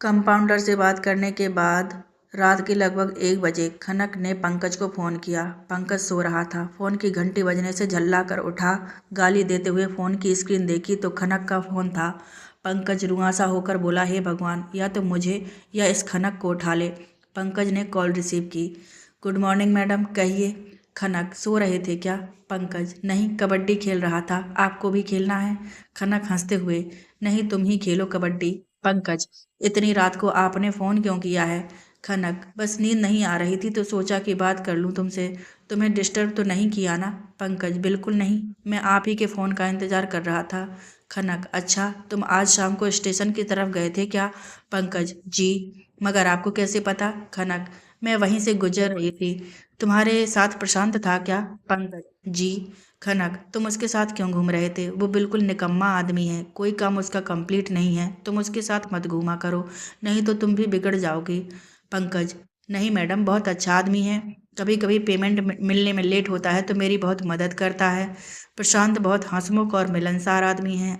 Compounder से बात करने के बाद रात के लगभग 1 बजे खनक ने पंकज को फ़ोन किया। पंकज सो रहा था। फ़ोन की घंटी बजने से झल्ला कर उठा। गाली देते हुए फ़ोन की स्क्रीन देखी तो खनक का फ़ोन था। पंकज रुआंसा होकर बोला, हे भगवान, या तो मुझे या इस खनक को उठा ले। पंकज ने कॉल रिसीव की। गुड मॉर्निंग मैडम, कहिए। खनक, सो रहे थे क्या? पंकज, नहीं, कबड्डी खेल रहा था। आपको भी खेलना है? खनक हंसते हुए, नहीं, तुम ही खेलो कबड्डी। पंकज, इतनी रात को आपने फ़ोन क्यों किया है? खनक, बस नींद नहीं आ रही थी तो सोचा कि बात कर लूं तुमसे। तुम्हें डिस्टर्ब तो नहीं किया ना? पंकज, बिल्कुल नहीं, मैं आप ही के फ़ोन का इंतज़ार कर रहा था। खनक, अच्छा, तुम आज शाम को स्टेशन की तरफ गए थे क्या? पंकज, जी, मगर आपको कैसे पता? खनक, मैं वहीं से गुजर रही थी। तुम्हारे साथ प्रशांत था क्या? पंकज, जी। खनक, तुम उसके साथ क्यों घूम रहे थे? वो बिल्कुल निकम्मा आदमी है, कोई काम उसका कंप्लीट नहीं है। तुम उसके साथ मत घूमा करो, नहीं तो तुम भी बिगड़ जाओगी। पंकज, नहीं मैडम, बहुत अच्छा आदमी है। कभी कभी पेमेंट मिलने में लेट होता है तो मेरी बहुत मदद करता है। प्रशांत बहुत हंसमुख और मिलनसार आदमी है।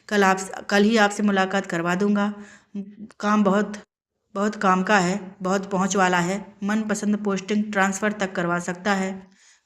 कल ही आपसे मुलाकात करवा दूंगा। काम बहुत बहुत काम का है, बहुत पहुंच वाला है। मनपसंद पोस्टिंग ट्रांसफ़र तक करवा सकता है।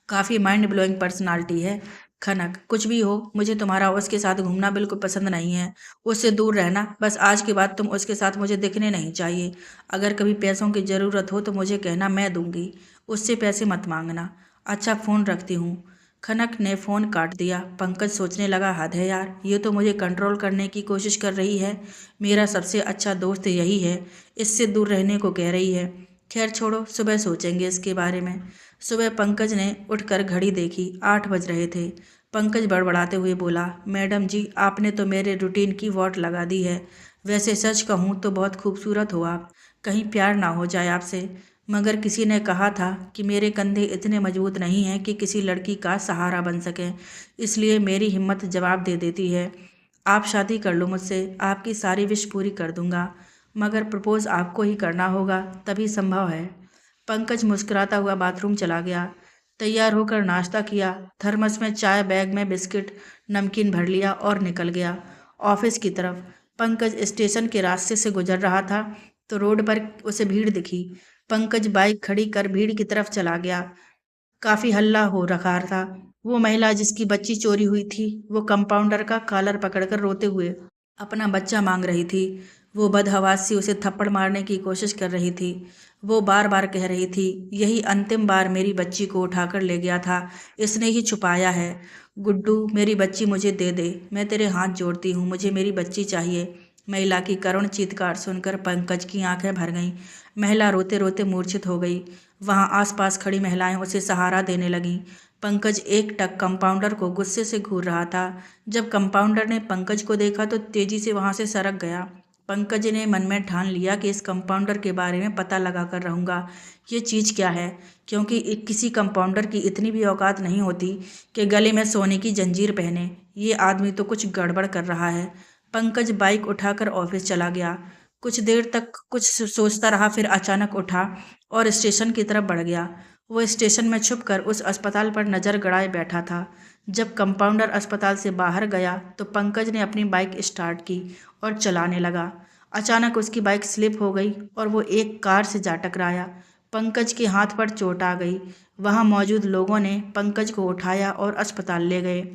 काफ़ी माइंड ब्लोइंग पर्सनालिटी है। खनक, कुछ भी हो, मुझे तुम्हारा उसके साथ घूमना बिल्कुल पसंद नहीं है। उससे दूर रहना। बस आज के बाद तुम उसके साथ मुझे दिखने नहीं चाहिए। अगर कभी पैसों की ज़रूरत हो तो मुझे कहना, मैं दूंगी। उससे पैसे मत मांगना। अच्छा, फ़ोन रखती हूँ। खनक ने फ़ोन काट दिया। पंकज सोचने लगा, हद है यार, ये तो मुझे कंट्रोल करने की कोशिश कर रही है। मेरा सबसे अच्छा दोस्त यही है, इससे दूर रहने को कह रही है। खैर छोड़ो, सुबह सोचेंगे इसके बारे में। सुबह पंकज ने उठकर घड़ी देखी। 8 बज रहे थे। पंकज बड़बड़ाते हुए बोला, मैडम जी, आपने तो मेरे रूटीन की वॉट लगा दी है। वैसे सच कहूँ तो बहुत खूबसूरत हो आप। कहीं प्यार ना हो जाए आपसे। मगर किसी ने कहा था कि मेरे कंधे इतने मजबूत नहीं हैं कि किसी लड़की का सहारा बन सकें। इसलिए मेरी हिम्मत जवाब दे देती है। आप शादी कर लो मुझसे, आपकी सारी विश पूरी कर दूंगा। मगर प्रपोज आपको ही करना होगा, तभी संभव है। पंकज मुस्कुराता हुआ बाथरूम चला गया। तैयार होकर नाश्ता किया। थर्मस में चाय, बैग में बिस्किट नमकीन भर लिया और निकल गया ऑफिस की तरफ। पंकज स्टेशन के रास्ते से गुजर रहा था तो रोड पर उसे भीड़ दिखी। पंकज बाइक खड़ी कर भीड़ की तरफ चला गया। काफी हल्ला हो रखा था। वो महिला जिसकी बच्ची चोरी हुई थी, वो कंपाउंडर का कॉलर पकड़कर रोते हुए अपना बच्चा मांग रही थी। वो बदहवासी उसे थप्पड़ मारने की कोशिश कर रही थी। वो बार बार कह रही थी, यही अंतिम बार मेरी बच्ची को उठाकर ले गया था, इसने ही छुपाया है। गुड्डू, मेरी बच्ची मुझे दे दे, मैं तेरे हाथ जोड़ती हूँ, मुझे मेरी बच्ची चाहिए। महिला की करुण चीत्कार सुनकर पंकज की आंखें भर गईं। महिला रोते रोते मूर्छित हो गई। वहां आसपास खड़ी महिलाएं उसे सहारा देने लगीं। पंकज एकटक कंपाउंडर को गुस्से से घूर रहा था। जब कंपाउंडर ने पंकज को देखा तो तेजी से वहां से सरक गया। पंकज ने मन में ठान लिया कि इस कंपाउंडर के बारे में पता लगा कर रहूंगा, ये चीज़ क्या है, क्योंकि किसी कंपाउंडर की इतनी भी औकात नहीं होती कि गले में सोने की जंजीर पहने। ये आदमी तो कुछ गड़बड़ कर रहा है। पंकज बाइक उठाकर ऑफिस चला गया। कुछ देर तक कुछ सोचता रहा, फिर अचानक उठा और स्टेशन की तरफ बढ़ गया। वो स्टेशन में छुपकर उस अस्पताल पर नज़र गड़ाए बैठा था। जब कंपाउंडर अस्पताल से बाहर गया तो पंकज ने अपनी बाइक स्टार्ट की और चलाने लगा। अचानक उसकी बाइक स्लिप हो गई और वो एक कार से जा टकराया। पंकज के हाथ पर चोट आ गई। वहां मौजूद लोगों ने पंकज को उठाया और अस्पताल ले गए।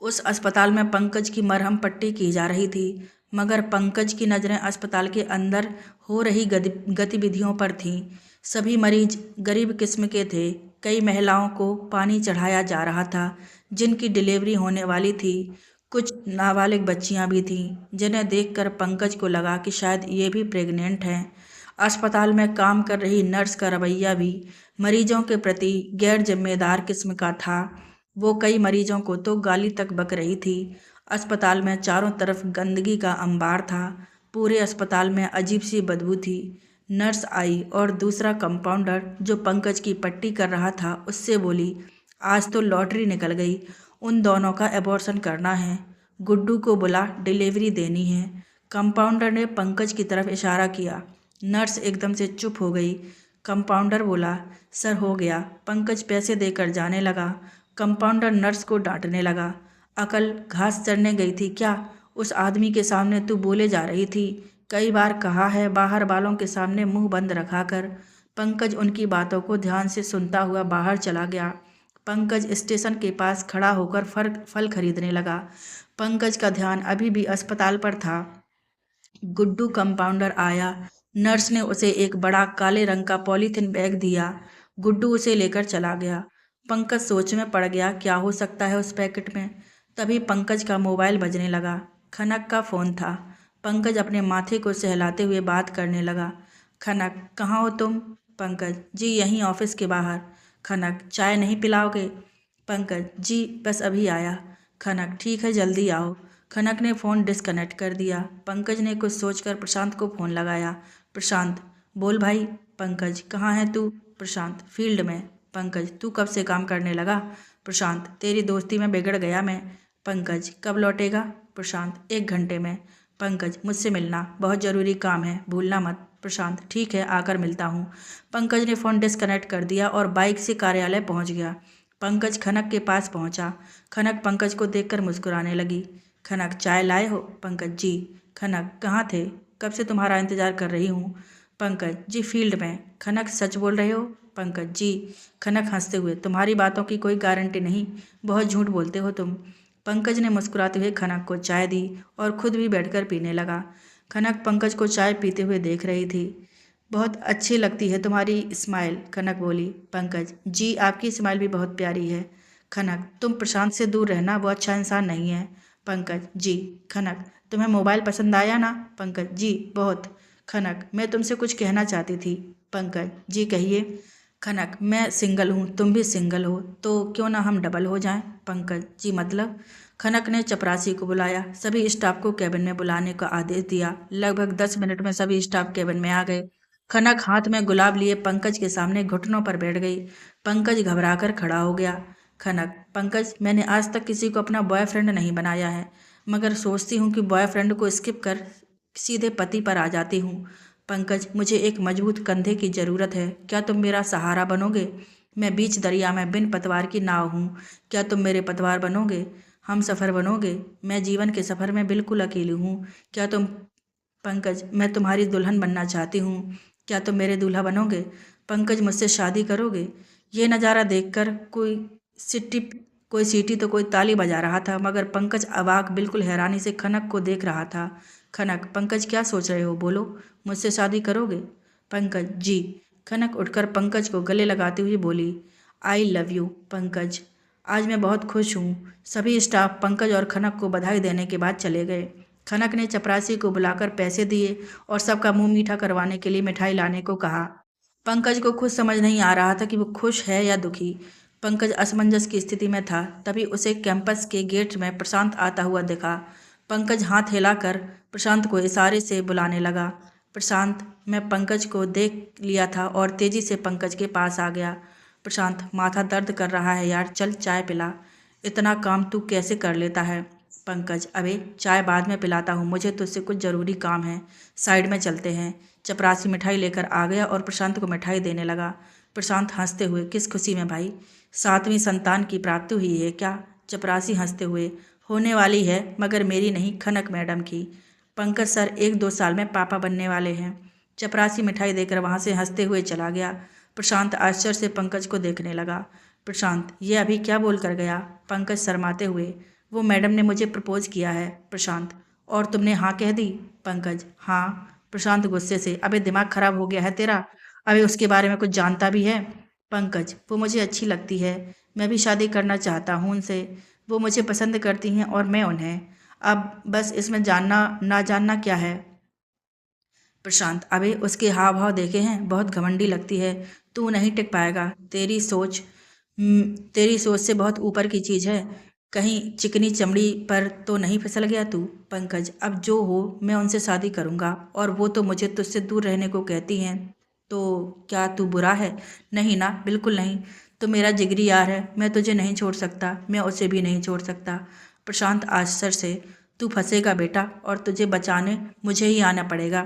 उस अस्पताल में पंकज की मरहम पट्टी की जा रही थी, मगर पंकज की नज़रें अस्पताल के अंदर हो रही गतिविधियों पर थीं। सभी मरीज गरीब किस्म के थे। कई महिलाओं को पानी चढ़ाया जा रहा था जिनकी डिलीवरी होने वाली थी। कुछ नाबालिग बच्चियां भी थीं जिन्हें देखकर पंकज को लगा कि शायद ये भी प्रेग्नेंट हैं। अस्पताल में काम कर रही नर्स का रवैया भी मरीजों के प्रति गैर जिम्मेदार किस्म का था। वो कई मरीजों को तो गाली तक बक रही थी। अस्पताल में चारों तरफ गंदगी का अंबार था। पूरे अस्पताल में अजीब सी बदबू थी। नर्स आई और दूसरा कंपाउंडर जो पंकज की पट्टी कर रहा था उससे बोली, आज तो लॉटरी निकल गई, उन दोनों का एबॉर्शन करना है। गुड्डू को बुला, डिलीवरी देनी है। कंपाउंडर ने पंकज की तरफ इशारा किया। नर्स एकदम से चुप हो गई। कंपाउंडर बोला, सर हो गया। पंकज पैसे देकर जाने लगा। कंपाउंडर नर्स को डांटने लगा, अकल घास चरने गई थी क्या? उस आदमी के सामने तू बोले जा रही थी? कई बार कहा है बाहर वालों के सामने मुंह बंद रखा कर। पंकज उनकी बातों को ध्यान से सुनता हुआ बाहर चला गया। पंकज स्टेशन के पास खड़ा होकर फल खरीदने लगा। पंकज का ध्यान अभी भी अस्पताल पर था। गुड्डू कंपाउंडर आया। नर्स ने उसे एक बड़ा काले रंग का पॉलीथिन बैग दिया। गुड्डू उसे लेकर चला गया। पंकज सोच में पड़ गया क्या हो सकता है उस पैकेट में। तभी पंकज का मोबाइल बजने लगा। खनक का फ़ोन था। पंकज अपने माथे को सहलाते हुए बात करने लगा। खनक, कहाँ हो तुम? पंकज, जी यहीं ऑफिस के बाहर। खनक, चाय नहीं पिलाओगे? पंकज, जी बस अभी आया। खनक, ठीक है जल्दी आओ। खनक ने फ़ोन डिस्कनेक्ट कर दिया। पंकज ने कुछ सोचकर प्रशांत को फ़ोन लगाया। प्रशांत, बोल भाई। पंकज, कहाँ है तू? प्रशांत, फील्ड में। पंकज, तू कब से काम करने लगा? प्रशांत, तेरी दोस्ती में बिगड़ गया मैं। पंकज, कब लौटेगा? प्रशांत, 1 घंटे में। पंकज, मुझसे मिलना, बहुत ज़रूरी काम है, भूलना मत। प्रशांत, ठीक है आकर मिलता हूँ। पंकज ने फ़ोन डिस्कनेक्ट कर दिया और बाइक से कार्यालय पहुँच गया। पंकज खनक के पास पहुँचा। खनक पंकज को देखकर मुस्कुराने लगी। खनक, चाय लाए हो? पंकज, जी। खनक, कहाँ थे? कब से तुम्हारा इंतज़ार कर रही हूँ। पंकज, जी फील्ड में। खनक, सच बोल रहे हो? पंकज, जी। खनक हंसते हुए, तुम्हारी बातों की कोई गारंटी नहीं, बहुत झूठ बोलते हो तुम। पंकज ने मुस्कुराते हुए खनक को चाय दी और खुद भी बैठकर पीने लगा। खनक पंकज को चाय पीते हुए देख रही थी। बहुत अच्छी लगती है तुम्हारी स्माइल, खनक बोली। पंकज, जी आपकी स्माइल भी बहुत प्यारी है। खनक, तुम प्रशांत से दूर रहना, वो अच्छा इंसान नहीं है। पंकज, जी। खनक, तुम्हें मोबाइल पसंद आया ना? पंकज, जी बहुत। खनक, मैं तुमसे कुछ कहना चाहती थी। पंकज, जी कहिए। खनक, मैं सिंगल हूँ, तुम भी सिंगल हो, तो क्यों ना हम डबल हो जाएं? पंकज, जी मतलब? खनक ने चपरासी को बुलाया। सभी स्टाफ को कैबिन में बुलाने का आदेश दिया। लगभग 10 मिनट में सभी स्टाफ कैबिन में आ गए। खनक हाथ में गुलाब लिए पंकज के सामने घुटनों पर बैठ गई। पंकज घबराकर खड़ा हो गया। खनक, पंकज, मैंने आज तक किसी को अपना बॉयफ्रेंड नहीं बनाया है, मगर सोचती हूँ कि बॉयफ्रेंड को स्किप कर सीधे पति पर आ जाती हूँ। पंकज, मुझे एक मजबूत कंधे की ज़रूरत है, क्या तुम मेरा सहारा बनोगे? मैं बीच दरिया में बिन पतवार की नाव हूँ, क्या तुम मेरे पतवार बनोगे? हम सफ़र बनोगे? मैं जीवन के सफ़र में बिल्कुल अकेली हूँ, क्या तुम? पंकज, मैं तुम्हारी दुल्हन बनना चाहती हूँ, क्या तुम मेरे दूल्हा बनोगे? पंकज, मुझसे शादी करोगे? ये नज़ारा देखकर सिटी कोई सीटी तो कोई ताली बजा रहा था, मगर पंकज अवाक बिल्कुल हैरानी से खनक को देख रहा था। खनक, पंकज क्या सोच रहे हो, बोलो, मुझसे शादी करोगे? पंकज, जी। खनक उठकर पंकज को गले लगाती हुई बोली, आई लव यू पंकज। आज मैं बहुत खुश हूँ। सभी स्टाफ पंकज और खनक को बधाई देने के बाद चले गए। खनक ने चपरासी को बुलाकर पैसे दिए और सबका मुंह मीठा करवाने के लिए मिठाई लाने को कहा। पंकज को खुद समझ नहीं आ रहा था कि वो खुश है या दुखी। पंकज असमंजस की स्थिति में था। तभी उसे कैंपस के गेट में प्रशांत आता हुआ दिखा। पंकज हाथ हिलाकर प्रशांत को इशारे से बुलाने लगा। प्रशांत, मैं पंकज को देख लिया था और तेजी से पंकज के पास आ गया। प्रशांत, माथा दर्द कर रहा है यार, चल चाय पिला। इतना काम तू कैसे कर लेता है? पंकज, अबे चाय बाद में पिलाता हूँ, मुझे तुझसे कुछ ज़रूरी काम है, साइड में चलते हैं। चपरासी मिठाई लेकर आ गया और प्रशांत को मिठाई देने लगा। प्रशांत हंसते हुए, किस खुशी में भाई? 7वीं संतान की प्राप्ति हुई है क्या? चपरासी हंसते हुए, होने वाली है, मगर मेरी नहीं, खनक मैडम की। पंकज सर 1-2 साल में पापा बनने वाले हैं। चपरासी मिठाई देकर वहाँ से हंसते हुए चला गया। प्रशांत आश्चर्य से पंकज को देखने लगा। प्रशांत, ये अभी क्या बोल कर गया? पंकज शर्माते हुए, वो मैडम ने मुझे प्रपोज किया है। प्रशांत, और तुमने हाँ कह दी? पंकज, हाँ। प्रशांत गुस्से से, अबे दिमाग खराब हो गया है तेरा? अबे उसके बारे में कुछ जानता भी है? पंकज, वो मुझे अच्छी लगती है, मैं भी शादी करना चाहता हूँ उनसे, वो मुझे पसंद करती हैं और मैं उन्हें। अब बस इसमें जानना ना जानना क्या है? प्रशांत, अबे उसके हाव भाव देखे हैं, बहुत घमंडी लगती है, तू नहीं टिक पाएगा। तेरी सोच से बहुत ऊपर की चीज़ है, कहीं चिकनी चमड़ी पर तो नहीं फिसल गया तू? पंकज, अब जो हो, मैं उनसे शादी करूँगा और वो तो मुझे तुझसे दूर रहने को कहती हैं, तो क्या तू बुरा है? नहीं ना, बिल्कुल नहीं, तो मेरा जिगरी यार है, मैं तुझे नहीं छोड़ सकता, मैं उसे भी नहीं छोड़ सकता। प्रशांत आश्चर्य से, तू फंसेगा बेटा और तुझे बचाने मुझे ही आना पड़ेगा।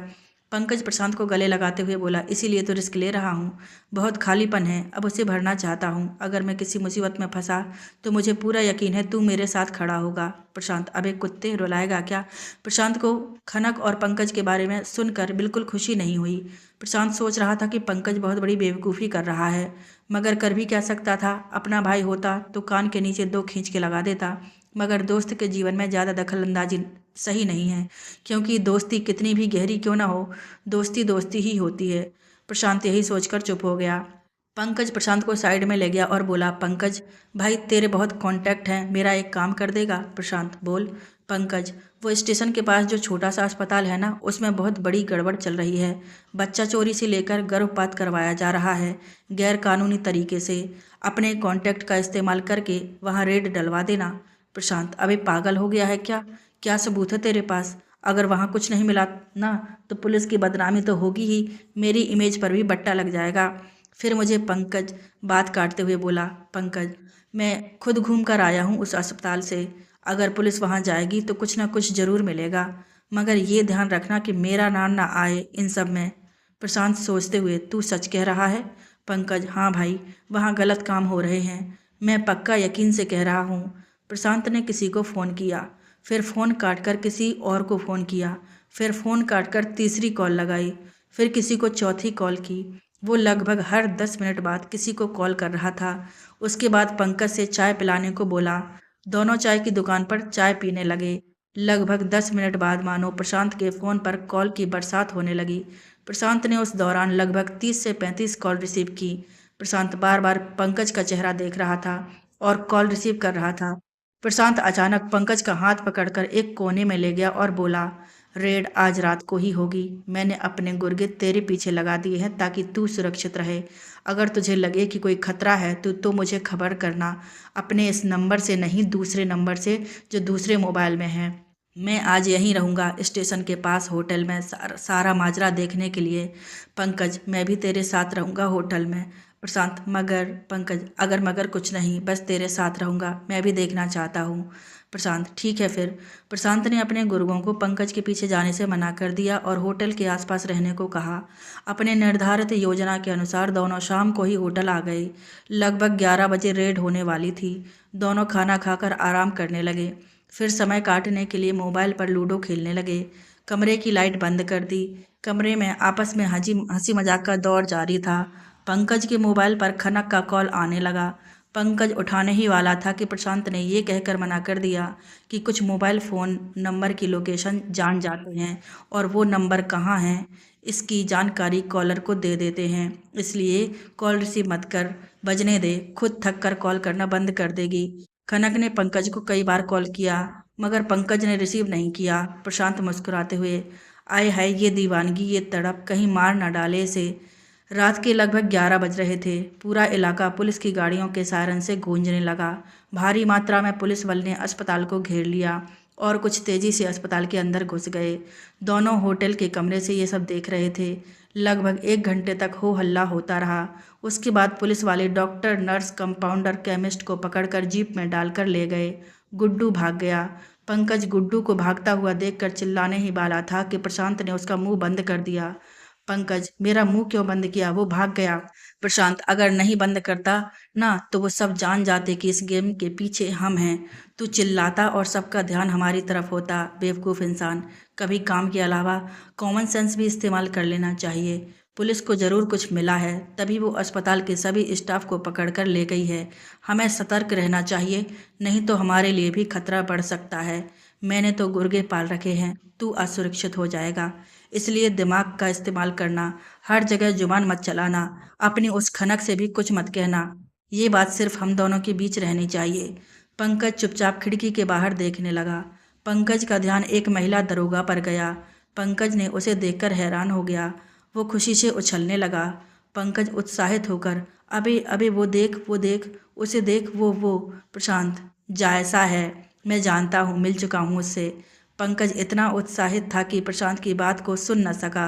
पंकज प्रशांत को गले लगाते हुए बोला, इसीलिए तो रिस्क ले रहा हूँ। बहुत खालीपन है, अब उसे भरना चाहता हूँ। अगर मैं किसी मुसीबत में फंसा तो मुझे पूरा यकीन है तू मेरे साथ खड़ा होगा। प्रशांत, अबे कुत्ते, रुलाएगा क्या? प्रशांत को खनक और पंकज के बारे में सुनकर बिल्कुल खुशी नहीं हुई। प्रशांत सोच रहा था कि पंकज बहुत बड़ी बेवकूफ़ी कर रहा है, मगर कर भी क्या सकता था। अपना भाई होता तो कान के नीचे दो खींच के लगा देता, मगर दोस्त के जीवन में ज़्यादा दखल अंदाजी सही नहीं है, क्योंकि दोस्ती कितनी भी गहरी क्यों ना हो, दोस्ती दोस्ती ही होती है। प्रशांत यही सोचकर चुप हो गया। पंकज प्रशांत को साइड में ले गया और बोला, पंकज भाई, तेरे बहुत कांटेक्ट हैं, मेरा एक काम कर देगा? प्रशांत, बोल। पंकज, वो स्टेशन के पास जो छोटा सा अस्पताल है ना, उसमें बहुत बड़ी गड़बड़ चल रही है। बच्चा चोरी से लेकर गर्भपात करवाया जा रहा है, गैर कानूनी तरीके से। अपने कांटेक्ट का इस्तेमाल करके वहाँ रेड डलवा देना। प्रशांत, अबे पागल हो गया है क्या? क्या सबूत है तेरे पास? अगर वहाँ कुछ नहीं मिला ना, तो पुलिस की बदनामी तो होगी ही, मेरी इमेज पर भी बट्टा लग जाएगा फिर मुझे। पंकज बात काटते हुए बोला, पंकज, मैं खुद घूम कर आया हूँ उस अस्पताल से। अगर पुलिस वहाँ जाएगी तो कुछ ना कुछ ज़रूर मिलेगा, मगर ये ध्यान रखना कि मेरा नाम ना आए इन सब में। प्रशांत सोचते हुए, तू सच कह रहा है? पंकज, हाँ भाई, वहाँ गलत काम हो रहे हैं, मैं पक्का यकीन से कह रहा हूँ। प्रशांत ने किसी को फ़ोन किया, फिर फ़ोन काटकर किसी और को फ़ोन किया, फिर फ़ोन काटकर तीसरी कॉल लगाई, फिर किसी को चौथी कॉल की। वो लगभग हर 10 मिनट बाद किसी को कॉल कर रहा था। उसके बाद पंकज से चाय पिलाने को बोला। दोनों चाय की दुकान पर चाय पीने लगे। लगभग 10 मिनट बाद मानो प्रशांत के फ़ोन पर कॉल की बरसात होने लगी। प्रशांत ने उस दौरान लगभग 30 से 35 कॉल रिसीव की। प्रशांत बार बार पंकज का चेहरा देख रहा था और कॉल रिसीव कर रहा था। प्रशांत अचानक पंकज का हाथ पकड़कर एक कोने में ले गया और बोला, रेड आज रात को ही होगी। मैंने अपने गुर्गे तेरे पीछे लगा दिए हैं ताकि तू सुरक्षित रहे। अगर तुझे लगे कि कोई खतरा है तो मुझे खबर करना, अपने इस नंबर से नहीं, दूसरे नंबर से जो दूसरे मोबाइल में है। मैं आज यहीं रहूँगा, स्टेशन के पास होटल में, सारा माजरा देखने के लिए। पंकज, मैं भी तेरे साथ रहूँगा होटल में। प्रशांत, मगर? पंकज, अगर मगर कुछ नहीं, बस तेरे साथ रहूँगा, मैं भी देखना चाहता हूँ। प्रशांत, ठीक है फिर। प्रशांत ने अपने गुर्गों को पंकज के पीछे जाने से मना कर दिया और होटल के आसपास रहने को कहा। अपने निर्धारित योजना के अनुसार दोनों शाम को ही होटल आ गए। लगभग 11 बजे रेड होने वाली थी। दोनों खाना खाकर आराम करने लगे, फिर समय काटने के लिए मोबाइल पर लूडो खेलने लगे। कमरे की लाइट बंद कर दी। कमरे में आपस में हंसी मजाक का दौर जारी था। पंकज के मोबाइल पर खनक का कॉल आने लगा। पंकज उठाने ही वाला था कि प्रशांत ने ये कहकर मना कर दिया कि कुछ मोबाइल फ़ोन नंबर की लोकेशन जान जाते हैं और वो नंबर कहाँ है इसकी जानकारी कॉलर को दे देते हैं, इसलिए कॉल रिसीव मत कर, बजने दे, खुद थक कर कॉल करना बंद कर देगी। खनक ने पंकज को कई बार कॉल किया, मगर पंकज ने रिसीव नहीं किया। प्रशांत मुस्कुराते हुए, आय हाय, ये दीवानगी, ये तड़प, कहीं मार न डाले इसे। रात के लगभग 11 बज रहे थे। पूरा इलाका पुलिस की गाड़ियों के सायरन से गूंजने लगा। भारी मात्रा में पुलिस बल ने अस्पताल को घेर लिया और कुछ तेजी से अस्पताल के अंदर घुस गए। दोनों होटल के कमरे से ये सब देख रहे थे। लगभग 1 घंटे तक हो हल्ला होता रहा। उसके बाद पुलिस वाले डॉक्टर, नर्स, कंपाउंडर, केमिस्ट को पकड़कर जीप में डालकर ले गए। गुड्डू भाग गया। पंकज गुड्डू को भागता हुआ देखकर चिल्लाने ही वाला था कि प्रशांत ने उसका मुंह बंद कर दिया। पंकज, मेरा मुंह क्यों बंद किया? वो भाग गया। प्रशांत, अगर नहीं बंद करता ना तो वो सब जान जाते कि इस गेम के पीछे हम हैं। तू चिल्लाता और सबका ध्यान हमारी तरफ होता। बेवकूफ़ इंसान, कभी काम के अलावा कॉमन सेंस भी इस्तेमाल कर लेना चाहिए। पुलिस को ज़रूर कुछ मिला है, तभी वो अस्पताल के सभी स्टाफ को पकड़कर ले गई है। हमें सतर्क रहना चाहिए, नहीं तो हमारे लिए भी खतरा बढ़ सकता है। मैंने तो गुर्गे पाल रखे हैं, तू असुरक्षित हो जाएगा, इसलिए दिमाग का इस्तेमाल करना। हर जगह जुबान मत चलाना, अपनी उस खनक से भी कुछ मत कहना। ये बात सिर्फ हम दोनों के बीच रहनी चाहिए। पंकज चुपचाप खिड़की के बाहर देखने लगा। पंकज का ध्यान एक महिला दरोगा पर गया। पंकज ने उसे देखकर हैरान हो गया। वो खुशी से उछलने लगा। पंकज उत्साहित होकर, अबे अबे, वो देख, उसे देख, वो। प्रशांत, जायसा है, मैं जानता हूँ, मिल चुका हूँ उससे। पंकज इतना उत्साहित था कि प्रशांत की बात को सुन न सका।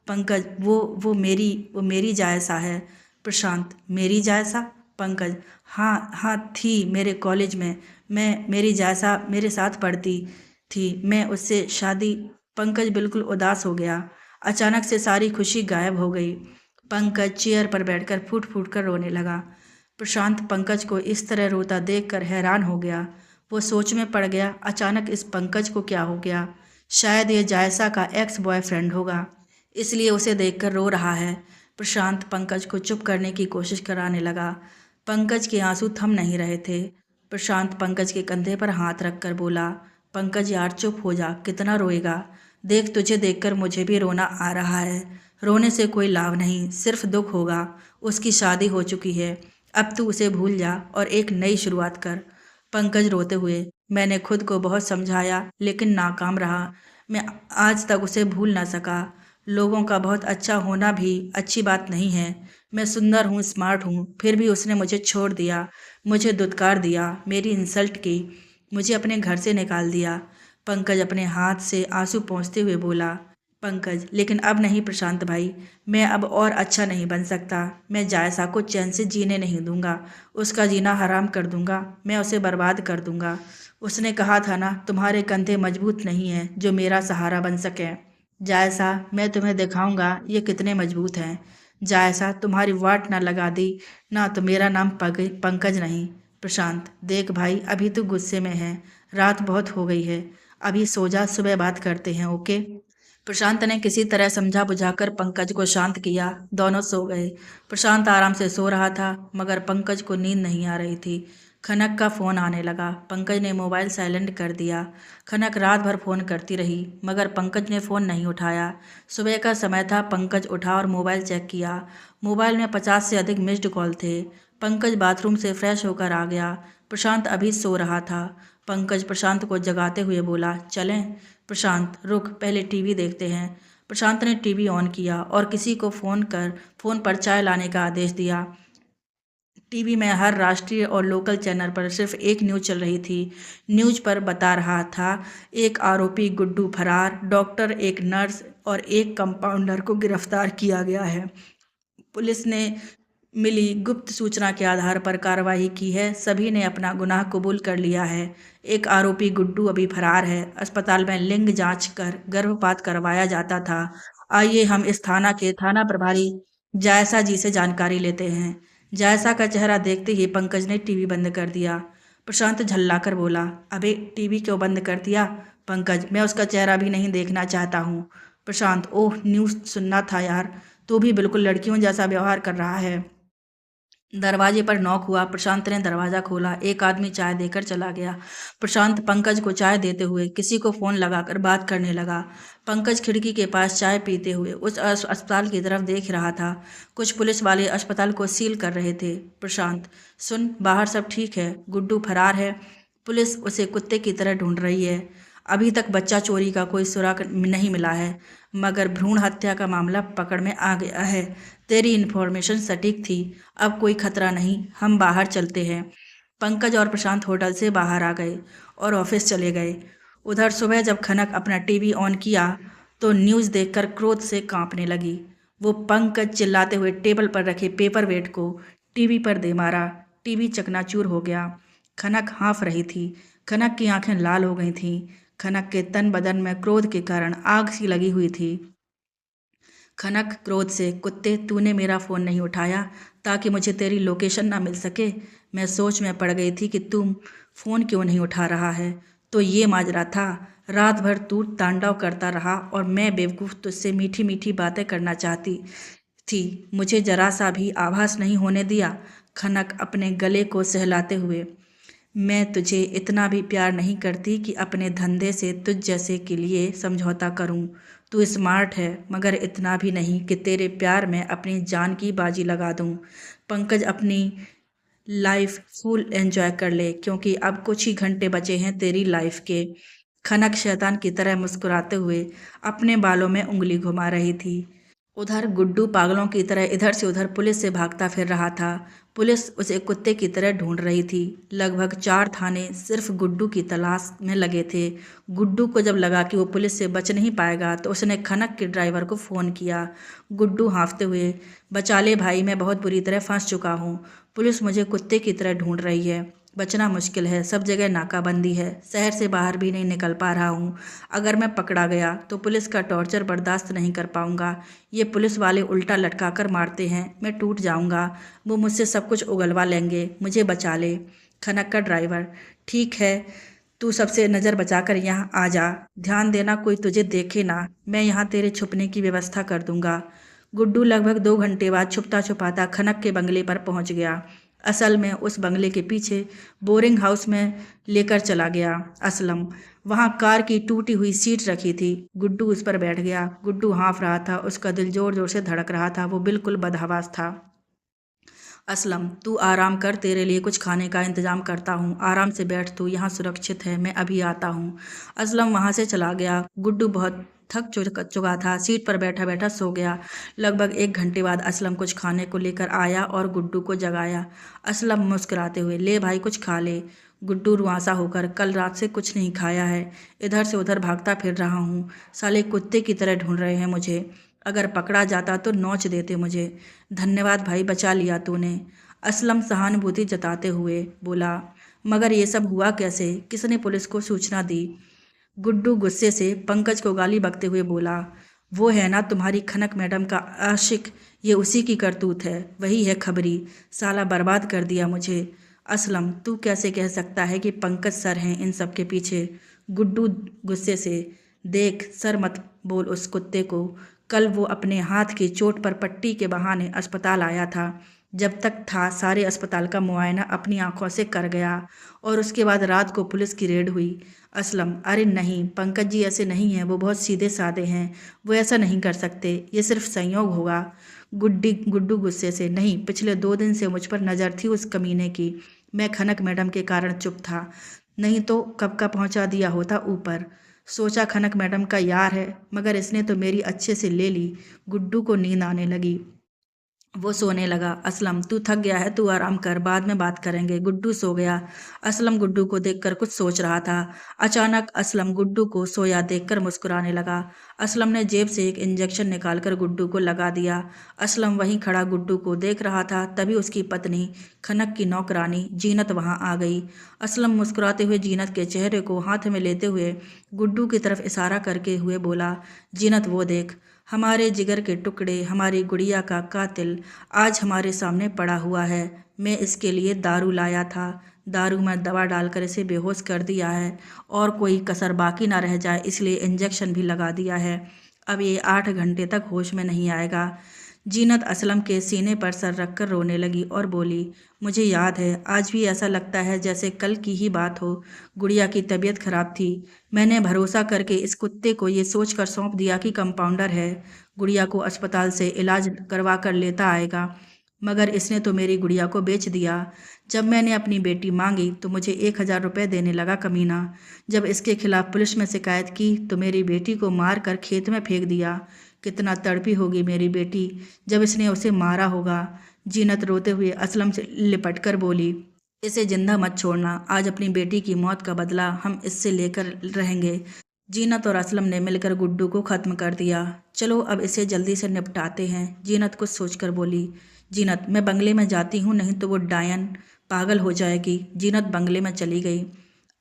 पंकज, वो मेरी जायसा है। प्रशांत, मेरी जायसा? पंकज, हाँ हाँ, थी मेरे कॉलेज में। मेरी जायसा मेरे साथ पढ़ती थी, मैं उससे शादी। पंकज बिल्कुल उदास हो गया। अचानक से सारी खुशी गायब हो गई। पंकज चेयर पर बैठकर फूट फूट कर रोने लगा। प्रशांत पंकज को इस तरह रोता देखकर हैरान हो गया। वो सोच में पड़ गया, अचानक इस पंकज को क्या हो गया। शायद ये जायसा का एक्स बॉयफ्रेंड होगा, इसलिए उसे देखकर रो रहा है। प्रशांत पंकज को चुप करने की कोशिश कराने लगा। पंकज के आंसू थम नहीं रहे थे। प्रशांत पंकज के कंधे पर हाथ रखकर बोला, पंकज यार चुप हो जा, कितना रोएगा। देख तुझे देखकर मुझे भी रोना आ रहा है। रोने से कोई लाभ नहीं, सिर्फ दुख होगा। उसकी शादी हो चुकी है, अब तू उसे भूल जा और एक नई शुरुआत कर। पंकज रोते हुए, मैंने खुद को बहुत समझाया लेकिन नाकाम रहा। मैं आज तक उसे भूल ना सका। लोगों का बहुत अच्छा होना भी अच्छी बात नहीं है। मैं सुंदर हूँ, स्मार्ट हूँ, फिर भी उसने मुझे छोड़ दिया, मुझे दुत्कार दिया, मेरी इंसल्ट की, मुझे अपने घर से निकाल दिया। पंकज अपने हाथ से आंसू पोंछते हुए बोला, पंकज लेकिन अब नहीं प्रशांत भाई, मैं अब और अच्छा नहीं बन सकता। मैं जायसा को चैन से जीने नहीं दूंगा, उसका जीना हराम कर दूंगा, मैं उसे बर्बाद कर दूंगा। उसने कहा था ना, तुम्हारे कंधे मजबूत नहीं हैं जो मेरा सहारा बन सके। जायसा मैं तुम्हें दिखाऊंगा ये कितने मजबूत हैं। जायसा तुम्हारी वाट ना लगा दी ना तो मेरा नाम पंकज नहीं। प्रशांत देख भाई, अभी तू गुस्से में है, रात बहुत हो गई है, अभी सो जा, सुबह बात करते हैं, ओके। प्रशांत ने किसी तरह समझा बुझाकर पंकज को शांत किया। दोनों सो गए। प्रशांत आराम से सो रहा था मगर पंकज को नींद नहीं आ रही थी। खनक का फ़ोन आने लगा। पंकज ने मोबाइल साइलेंट कर दिया। खनक रात भर फ़ोन करती रही मगर पंकज ने फ़ोन नहीं उठाया। सुबह का समय था, पंकज उठा और मोबाइल चेक किया। मोबाइल में 50 से अधिक मिस्ड कॉल थे। पंकज बाथरूम से फ्रेश होकर आ गया। प्रशांत अभी सो रहा था। पंकज प्रशांत को जगाते हुए बोला, चलें। प्रशांत रुक, पहले टीवी देखते हैं। प्रशांत ने टीवी ऑन किया और किसी को फ़ोन पर चाय लाने का आदेश दिया। टीवी में हर राष्ट्रीय और लोकल चैनल पर सिर्फ एक न्यूज़ चल रही थी। न्यूज़ पर बता रहा था, एक आरोपी गुड्डू फरार, डॉक्टर, एक नर्स और एक कंपाउंडर को गिरफ्तार किया गया है। पुलिस ने मिली गुप्त सूचना के आधार पर कार्रवाई की है। सभी ने अपना गुनाह कबूल कर लिया है। एक आरोपी गुड्डू अभी फरार है। अस्पताल में लिंग जांच कर गर्भपात करवाया जाता था। आइए हम इस थाना के थाना प्रभारी जायसा जी से जानकारी लेते हैं। जायसा का चेहरा देखते ही पंकज ने टीवी बंद कर दिया। प्रशांत झल्लाकर बोला, अबे टीवी क्यों बंद कर दिया? पंकज, मैं उसका चेहरा भी नहीं देखना चाहता हूँ। प्रशांत, ओह न्यूज़ सुनना था यार, तू भी बिल्कुल लड़कियों जैसा व्यवहार कर रहा है। दरवाजे पर नॉक हुआ। प्रशांत ने दरवाज़ा खोला। एक आदमी चाय देकर चला गया। प्रशांत पंकज को चाय देते हुए किसी को फ़ोन लगाकर बात करने लगा। पंकज खिड़की के पास चाय पीते हुए उस अस्पताल की तरफ देख रहा था। कुछ पुलिस वाले अस्पताल को सील कर रहे थे। प्रशांत, सुन, बाहर सब ठीक है, गुड्डू फरार है, पुलिस उसे कुत्ते की तरह ढूंढ रही है। अभी तक बच्चा चोरी का कोई सुराग नहीं मिला है मगर भ्रूण हत्या का मामला पकड़ में आ गया है। तेरी इन्फॉर्मेशन सटीक थी, अब कोई खतरा नहीं, हम बाहर चलते हैं। पंकज और प्रशांत होटल से बाहर आ गए और ऑफिस चले गए। उधर सुबह जब खनक अपना टीवी ऑन किया तो न्यूज़ देखकर क्रोध से कांपने लगी। वो पंकज चिल्लाते हुए टेबल पर रखे पेपर वेट को टीवी पर दे मारा। टीवी चकनाचूर हो गया। खनक हाँफ रही थी। खनक की आंखें लाल हो गई थीं। खनक के तन बदन में क्रोध के कारण आग सी लगी हुई थी। खनक क्रोध से, कुत्ते, तूने मेरा फ़ोन नहीं उठाया ताकि मुझे तेरी लोकेशन ना मिल सके। मैं सोच में पड़ गई थी कि तुम फ़ोन क्यों नहीं उठा रहा है, तो ये माजरा था। रात भर तू तांडव करता रहा और मैं बेवकूफ़ तुझसे मीठी मीठी बातें करना चाहती थी, मुझे जरा सा भी आभास नहीं होने दिया। खनक अपने गले को सहलाते हुए, मैं तुझे इतना भी प्यार नहीं करती कि अपने धंधे से तुझ जैसे के लिए समझौता करूं। तू स्मार्ट है मगर इतना भी नहीं कि तेरे प्यार में अपनी जान की बाजी लगा दूं। पंकज, अपनी लाइफ फुल एंजॉय कर ले क्योंकि अब कुछ ही घंटे बचे हैं तेरी लाइफ के। खनक शैतान की तरह मुस्कुराते हुए अपने बालों में उंगली घुमा रही थी। उधर गुड्डू पागलों की तरह इधर से उधर पुलिस से भागता फिर रहा था। पुलिस उसे कुत्ते की तरह ढूंढ रही थी। लगभग 4 थाने सिर्फ गुड्डू की तलाश में लगे थे। गुड्डू को जब लगा कि वो पुलिस से बच नहीं पाएगा तो उसने खनक के ड्राइवर को फ़ोन किया। गुड्डू हाँफते हुए, बचा ले भाई, मैं बहुत बुरी तरह फंस चुका हूँ, पुलिस मुझे कुत्ते की तरह ढूंढ रही है। बचना मुश्किल है, सब जगह नाकाबंदी है, शहर से बाहर भी नहीं निकल पा रहा हूँ। अगर मैं पकड़ा गया तो पुलिस का टॉर्चर बर्दाश्त नहीं कर पाऊंगा। ये पुलिस वाले उल्टा लटका कर मारते हैं, मैं टूट जाऊंगा। वो मुझसे सब कुछ उगलवा लेंगे, मुझे बचा ले। खनक का ड्राइवर, ठीक है, तू सबसे नज़र बचाकर यहाँ आ जा। ध्यान देना कोई तुझे देखे ना, मैं यहाँ तेरे छुपने की व्यवस्था कर दूंगा। गुड्डू लगभग 2 घंटे बाद छुपता छुपाता खनक के बंगले पर पहुंच गया। असल में उस बंगले के पीछे बोरिंग हाउस में लेकर चला गया असलम। वहां कार की टूटी हुई सीट रखी थी। गुड्डू उस पर बैठ गया। गुड्डू हाँफ रहा था, उसका दिल जोर जोर से धड़क रहा था, वो बिल्कुल बदहवास था। असलम, तू आराम कर, तेरे लिए कुछ खाने का इंतजाम करता हूँ। आराम से बैठ, तू यहाँ सुरक्षित है, मैं अभी आता हूँ। असलम वहाँ से चला गया। गुड्डू बहुत थक चुका था, सीट पर बैठा बैठा सो गया। लगभग 1 घंटे बाद असलम कुछ खाने को लेकर आया और गुड्डू को जगाया। असलम मुस्कुराते हुए, ले भाई कुछ खा ले। गुड्डू रुआंसा होकर, कल रात से कुछ नहीं खाया है, इधर से उधर भागता फिर रहा हूँ, साले कुत्ते की तरह ढूंढ रहे हैं मुझे। अगर पकड़ा जाता तो नोच देते मुझे। धन्यवाद भाई, बचा लिया तूने। असलम सहानुभूति जताते हुए बोला, मगर ये सब हुआ कैसे, किसने पुलिस को सूचना दी? गुड्डू गुस्से से पंकज को गाली बकते हुए बोला, वो है ना तुम्हारी खनक मैडम का आशिक, ये उसी की करतूत है, वही है खबरी, साला बर्बाद कर दिया मुझे। असलम, तू कैसे कह सकता है कि पंकज सर हैं इन सब के पीछे? गुड्डू गुस्से से, देख सर मत बोल उस कुत्ते को, कल वो अपने हाथ की चोट पर पट्टी के बहाने अस्पताल आया था। जब तक था सारे अस्पताल का मुआयना अपनी आंखों से कर गया और उसके बाद रात को पुलिस की रेड हुई। असलम, अरे नहीं, पंकज जी ऐसे नहीं हैं, वो बहुत सीधे साधे हैं, वो ऐसा नहीं कर सकते, ये सिर्फ संयोग होगा। गुड्डू गुस्से से, नहीं, पिछले 2 दिन से मुझ पर नज़र थी उस कमीने की, मैं खनक मैडम के कारण चुप था, नहीं तो कब का पहुंचा दिया होता ऊपर। सोचा खनक मैडम का यार है, मगर इसने तो मेरी अच्छे से ले ली। गुड्डू को नींद आने लगी, वो सोने लगा। असलम, तू थक गया है, तू आराम कर, बाद में बात करेंगे। गुड्डू सो गया। असलम गुड्डू को देखकर कुछ सोच रहा था। अचानक असलम गुड्डू को सोया देखकर मुस्कुराने लगा। असलम ने जेब से एक इंजेक्शन निकालकर गुड्डू को लगा दिया। असलम वहीं खड़ा गुड्डू को देख रहा था, तभी उसकी पत्नी खनक की नौकरानी जीनत वहां आ गई। असलम मुस्कुराते हुए जीनत के चेहरे को हाथ में लेते हुए गुड्डू की तरफ इशारा करके हुए बोला, जीनत वो देख, हमारे जिगर के टुकड़े, हमारी गुड़िया का कातिल आज हमारे सामने पड़ा हुआ है। मैं इसके लिए दारू लाया था, दारू में दवा डालकर इसे बेहोश कर दिया है और कोई कसर बाकी ना रह जाए, इसलिए इंजेक्शन भी लगा दिया है। अब ये 8 घंटे तक होश में नहीं आएगा। जीनत असलम के सीने पर सर रखकर रोने लगी और बोली, मुझे याद है, आज भी ऐसा लगता है जैसे कल की ही बात हो। गुड़िया की तबीयत खराब थी, मैंने भरोसा करके इस कुत्ते को ये सोचकर सौंप दिया कि कंपाउंडर है, गुड़िया को अस्पताल से इलाज करवा कर लेता आएगा, मगर इसने तो मेरी गुड़िया को बेच दिया। जब मैंने अपनी बेटी मांगी तो मुझे 1,000 रुपये देने लगा कमीना। जब इसके खिलाफ पुलिस में शिकायत की तो मेरी बेटी को मार कर खेत में फेंक दिया। कितना तड़पी होगी मेरी बेटी जब इसने उसे मारा होगा। जीनत रोते हुए असलम से लिपट कर बोली, इसे जिंदा मत छोड़ना, आज अपनी बेटी की मौत का बदला हम इससे लेकर रहेंगे। जीनत और असलम ने मिलकर गुड्डू को ख़त्म कर दिया। चलो अब इसे जल्दी से निपटाते हैं, जीनत कुछ सोचकर बोली। जीनत, मैं बंगले में जाती हूँ, नहीं तो वो डायन पागल हो जाएगी। जीनत बंगले में चली गई।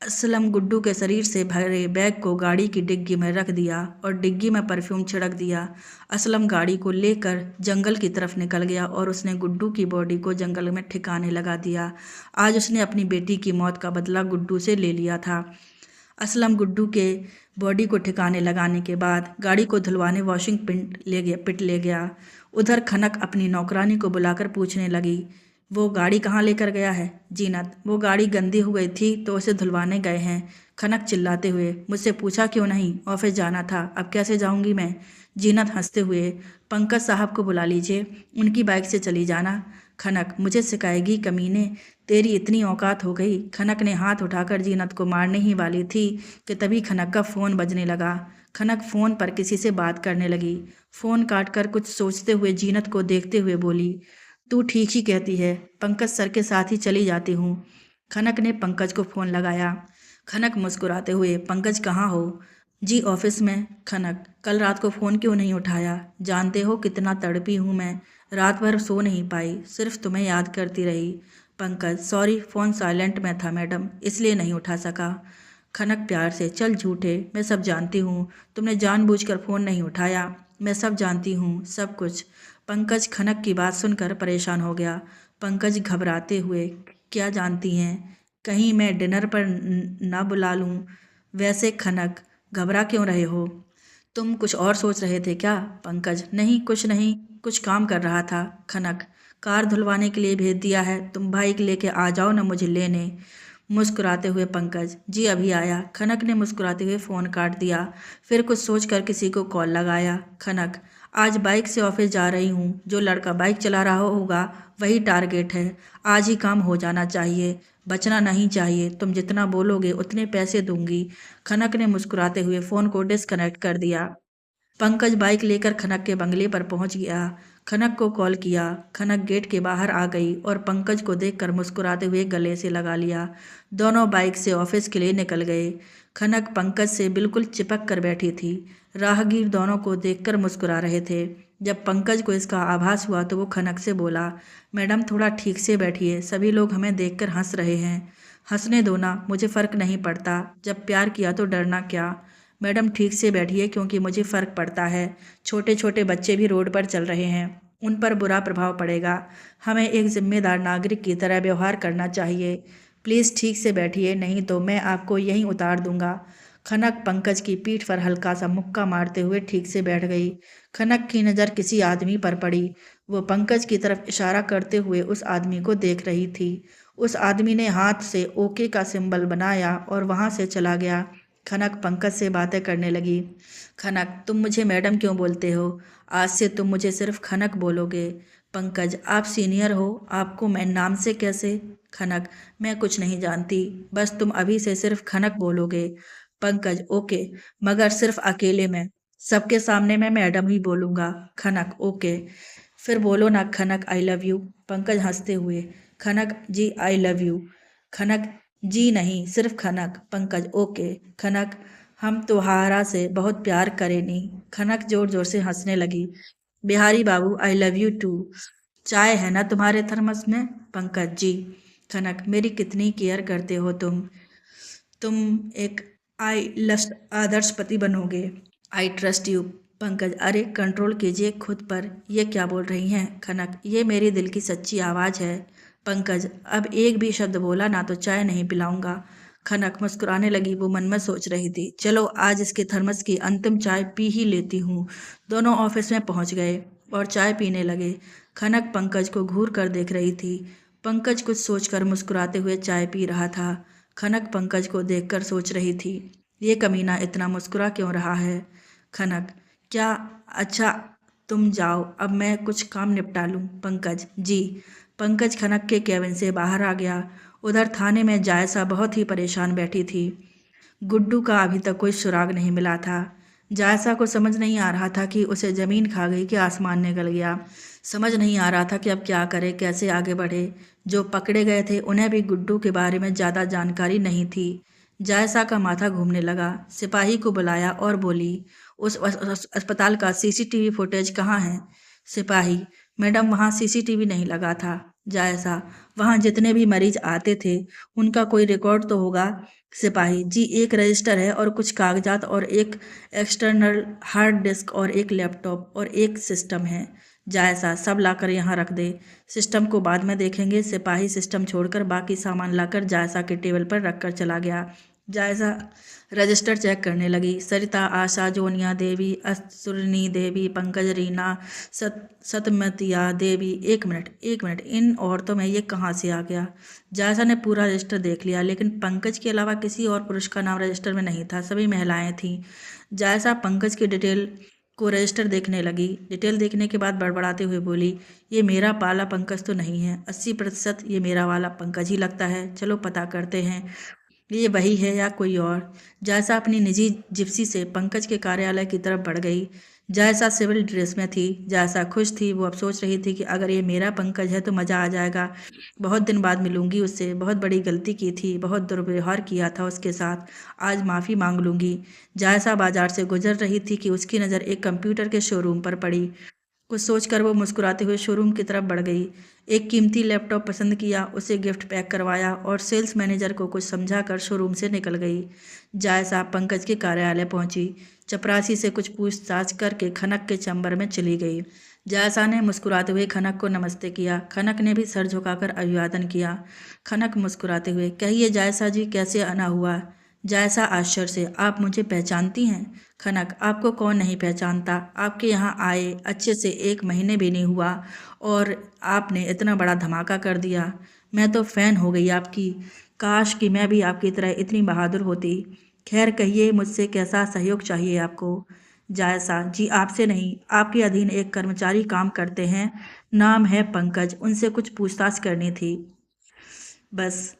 असलम गुड्डू के शरीर से भरे बैग को गाड़ी की डिग्गी में रख दिया और डिग्गी में परफ्यूम छिड़क दिया। असलम गाड़ी को लेकर जंगल की तरफ निकल गया और उसने गुड्डू की बॉडी को जंगल में ठिकाने लगा दिया। आज उसने अपनी बेटी की मौत का बदला गुड्डू से ले लिया था। असलम गुड्डू के बॉडी को ठिकाने लगाने के बाद गाड़ी को धुलवाने वॉशिंग पिट ले गया। उधर खनक अपनी नौकरानी को बुलाकर पूछने लगी, वो गाड़ी कहाँ लेकर गया है? जीनत, वो गाड़ी गंदी हो गई थी तो उसे धुलवाने गए हैं। खनक चिल्लाते हुए, मुझसे पूछा क्यों नहीं, ऑफिस जाना था, अब कैसे जाऊंगी मैं? जीनत हंसते हुए, पंकज साहब को बुला लीजिए, उनकी बाइक से चली जाना। खनक, मुझे सिखाएगी कमीने, तेरी इतनी औकात हो गई। खनक ने हाथ उठाकर जीनत को मारने ही वाली थी कि तभी खनक का फ़ोन बजने लगा। खनक फ़ोन पर किसी से बात करने लगी। फ़ोन काटकर कुछ सोचते हुए जीनत को देखते हुए बोली, तू ठीक ही कहती है, पंकज सर के साथ ही चली जाती हूँ। खनक ने पंकज को फ़ोन लगाया। खनक मुस्कुराते हुए, पंकज कहाँ हो? जी ऑफिस में। खनक, कल रात को फ़ोन क्यों नहीं उठाया? जानते हो कितना तड़पी हूँ मैं, रात भर सो नहीं पाई, सिर्फ तुम्हें याद करती रही। पंकज, सॉरी, फ़ोन साइलेंट में था मैडम, इसलिए नहीं उठा सका। खनक प्यार से, चल झूठे, मैं सब जानती हूँ, तुमने जानबूझकर फ़ोन नहीं उठाया, मैं सब जानती हूँ, सब कुछ। पंकज खनक की बात सुनकर परेशान हो गया। पंकज घबराते हुए, क्या जानती हैं? कहीं मैं डिनर पर ना बुला लूँ? वैसे खनक, घबरा क्यों रहे हो? तुम कुछ और सोच रहे थे क्या? पंकज, नहीं, कुछ नहीं, कुछ काम कर रहा था। खनक, कार धुलवाने के लिए भेज दिया है, तुम बाइक लेके आ जाओ ना मुझे लेने। मुस्कुराते हुए पंकज, जी अभी आया। खनक ने मुस्कुराते हुए फ़ोन काट दिया। फिर कुछ सोचकर किसी को कॉल लगाया। खनक, आज बाइक से ऑफिस जा रही हूँ, जो लड़का बाइक चला रहा होगा वही टारगेट है। आज ही काम हो जाना चाहिए, बचना नहीं चाहिए, तुम जितना बोलोगे उतने पैसे दूंगी। खनक ने मुस्कुराते हुए फ़ोन को डिस्कनेक्ट कर दिया। पंकज बाइक लेकर खनक के बंगले पर पहुंच गया। खनक को कॉल किया। खनक गेट के बाहर आ गई और पंकज को देखकर मुस्कुराते हुए गले से लगा लिया। दोनों बाइक से ऑफिस के लिए निकल गए। खनक पंकज से बिल्कुल चिपक कर बैठी थी। राहगीर दोनों को देखकर मुस्कुरा रहे थे। जब पंकज को इसका आभास हुआ तो वो खनक से बोला, मैडम थोड़ा ठीक से बैठिए, सभी लोग हमें देखकर हंस रहे हैं। हंसने दो ना, मुझे फ़र्क नहीं पड़ता, जब प्यार किया तो डरना क्या। मैडम ठीक से बैठिए, क्योंकि मुझे फ़र्क पड़ता है। छोटे छोटे बच्चे भी रोड पर चल रहे हैं, उन पर बुरा प्रभाव पड़ेगा। हमें एक जिम्मेदार नागरिक की तरह व्यवहार करना चाहिए। प्लीज़ ठीक से बैठिए, नहीं तो मैं आपको यहीं उतार दूंगा। खनक पंकज की पीठ पर हल्का सा मुक्का मारते हुए ठीक से बैठ गई। खनक की नज़र किसी आदमी पर पड़ी। वो पंकज की तरफ इशारा करते हुए उस आदमी को देख रही थी। उस आदमी ने हाथ से ओके का सिंबल बनाया और वहाँ से चला गया। खनक पंकज से बातें करने लगी। खनक, तुम मुझे मैडम क्यों बोलते हो? आज से तुम मुझे सिर्फ खनक बोलोगे। पंकज, आप सीनियर हो, आपको मैं नाम से कैसे? खनक, मैं कुछ नहीं जानती, बस तुम अभी से सिर्फ खनक बोलोगे। पंकज, ओके, मगर सिर्फ अकेले में, सबके सामने मैं मैडम ही बोलूँगा। खनक, ओके, फिर बोलो ना खनक, आई लव यू। पंकज हंसते हुए, खनक जी आई लव यू। खनक, जी नहीं, सिर्फ खनक। पंकज, ओके। खनक, हम तुम्हारा से बहुत प्यार करेनी। खनक जोर जोर से हंसने लगी। बिहारी बाबू, आई लव यू टू। चाय है ना तुम्हारे थर्मस में? पंकज, जी। खनक, मेरी कितनी केयर करते हो तुम एक आई लस्ट आदर्श पति बनोगे। I trust you. पंकज, अरे कंट्रोल कीजिए खुद पर, ये क्या बोल रही हैं? खनक, ये मेरी दिल की सच्ची आवाज़ है। पंकज, अब एक भी शब्द बोला ना तो चाय नहीं पिलाऊंगा। खनक मुस्कुराने लगी। वो मन में सोच रही थी, चलो आज इसके थर्मस की अंतिम चाय पी ही लेती हूँ। दोनों ऑफिस में पहुँच गए और चाय पीने लगे। खनक पंकज को घूर कर देख रही थी। पंकज कुछ सोचकर मुस्कुराते हुए चाय पी रहा था। खनक पंकज को देखकर सोच रही थी, ये कमीना इतना मुस्कुरा क्यों रहा है। खनक, क्या? अच्छा, तुम जाओ, अब मैं कुछ काम निपटा लूँ। पंकज, जी। पंकज खनक के केबिन से बाहर आ गया। उधर थाने में जायसा बहुत ही परेशान बैठी थी। गुड्डू का अभी तक कोई सुराग नहीं मिला था। जायसा को समझ नहीं आ रहा था कि उसे ज़मीन खा गई कि आसमान निकल गया। समझ नहीं आ रहा था कि अब क्या करे, कैसे आगे बढ़े। जो पकड़े गए थे उन्हें भी गुड्डू के बारे में ज़्यादा जानकारी नहीं थी। जायसा का माथा घूमने लगा। सिपाही को बुलाया और बोली, उस अस्पताल का सीसीटीवी फुटेज कहाँ है? सिपाही, मैडम वहाँ सीसीटीवी नहीं लगा था। जायसा, वहाँ जितने भी मरीज आते थे उनका कोई रिकॉर्ड तो होगा। सिपाही जी, एक रजिस्टर है और कुछ कागजात और एक एक्सटर्नल हार्ड डिस्क और एक लैपटॉप और एक सिस्टम है। जायसा, सब लाकर यहाँ रख दे, सिस्टम को बाद में देखेंगे। सिपाही सिस्टम छोड़कर बाकी सामान लाकर जायसा के टेबल पर रखकर चला गया। जायसा रजिस्टर चेक करने लगी। सरिता, आशा, जोनिया देवी, असुरनी देवी, पंकज, रीना, सतमतिया देवी। एक मिनट, एक मिनट, इन औरतों में ये कहाँ से आ गया? जायसा ने पूरा रजिस्टर देख लिया, लेकिन पंकज के अलावा किसी और पुरुष का नाम रजिस्टर में नहीं था, सभी महिलाएं थीं। जायसा पंकज की डिटेल को रजिस्टर देखने लगी। डिटेल देखने के बाद बड़बड़ाते हुए बोली, ये मेरा पाला पंकज तो नहीं है, 80% ये मेरा वाला पंकज ही लगता है। चलो पता करते हैं ये वही है या कोई और। जायसा अपनी निजी जिप्सी से पंकज के कार्यालय की तरफ बढ़ गई। जायसा सिविल ड्रेस में थी। जायसा खुश थी। वो अब सोच रही थी कि अगर ये मेरा पंकज है तो मज़ा आ जाएगा। बहुत दिन बाद मिलूंगी उससे। बहुत बड़ी गलती की थी, बहुत दुर्व्यवहार किया था उसके साथ, आज माफ़ी मांग लूंगी। जायसा बाजार से गुजर रही थी कि उसकी नज़र एक कंप्यूटर के शोरूम पर पड़ी। कुछ सोचकर वो मुस्कुराते हुए शोरूम की तरफ बढ़ गई। एक कीमती लैपटॉप पसंद किया, उसे गिफ्ट पैक करवाया और सेल्स मैनेजर को कुछ समझाकर शोरूम से निकल गई। जायसा पंकज के कार्यालय पहुंची। चपरासी से कुछ पूछताछ करके खनक के चैम्बर में चली गई। जायसा ने मुस्कुराते हुए खनक को नमस्ते किया। खनक ने भी सर झुकाकर अभिवादन किया। खनक मुस्कुराते हुए, कहिए जायसा जी, कैसे आना हुआ? जायसा आश्चर्य से, आप मुझे पहचानती हैं? खनक, आपको कौन नहीं पहचानता। आपके यहाँ आए अच्छे से 1 महीने भी नहीं हुआ और आपने इतना बड़ा धमाका कर दिया। मैं तो फ़ैन हो गई आपकी। काश कि मैं भी आपकी तरह इतनी बहादुर होती। खैर कहिए, मुझसे कैसा सहयोग चाहिए आपको? जायसा जी, आपसे नहीं, आपके अधीन एक कर्मचारी काम करते हैं, नाम है पंकज, उनसे कुछ पूछताछ करनी थी बस।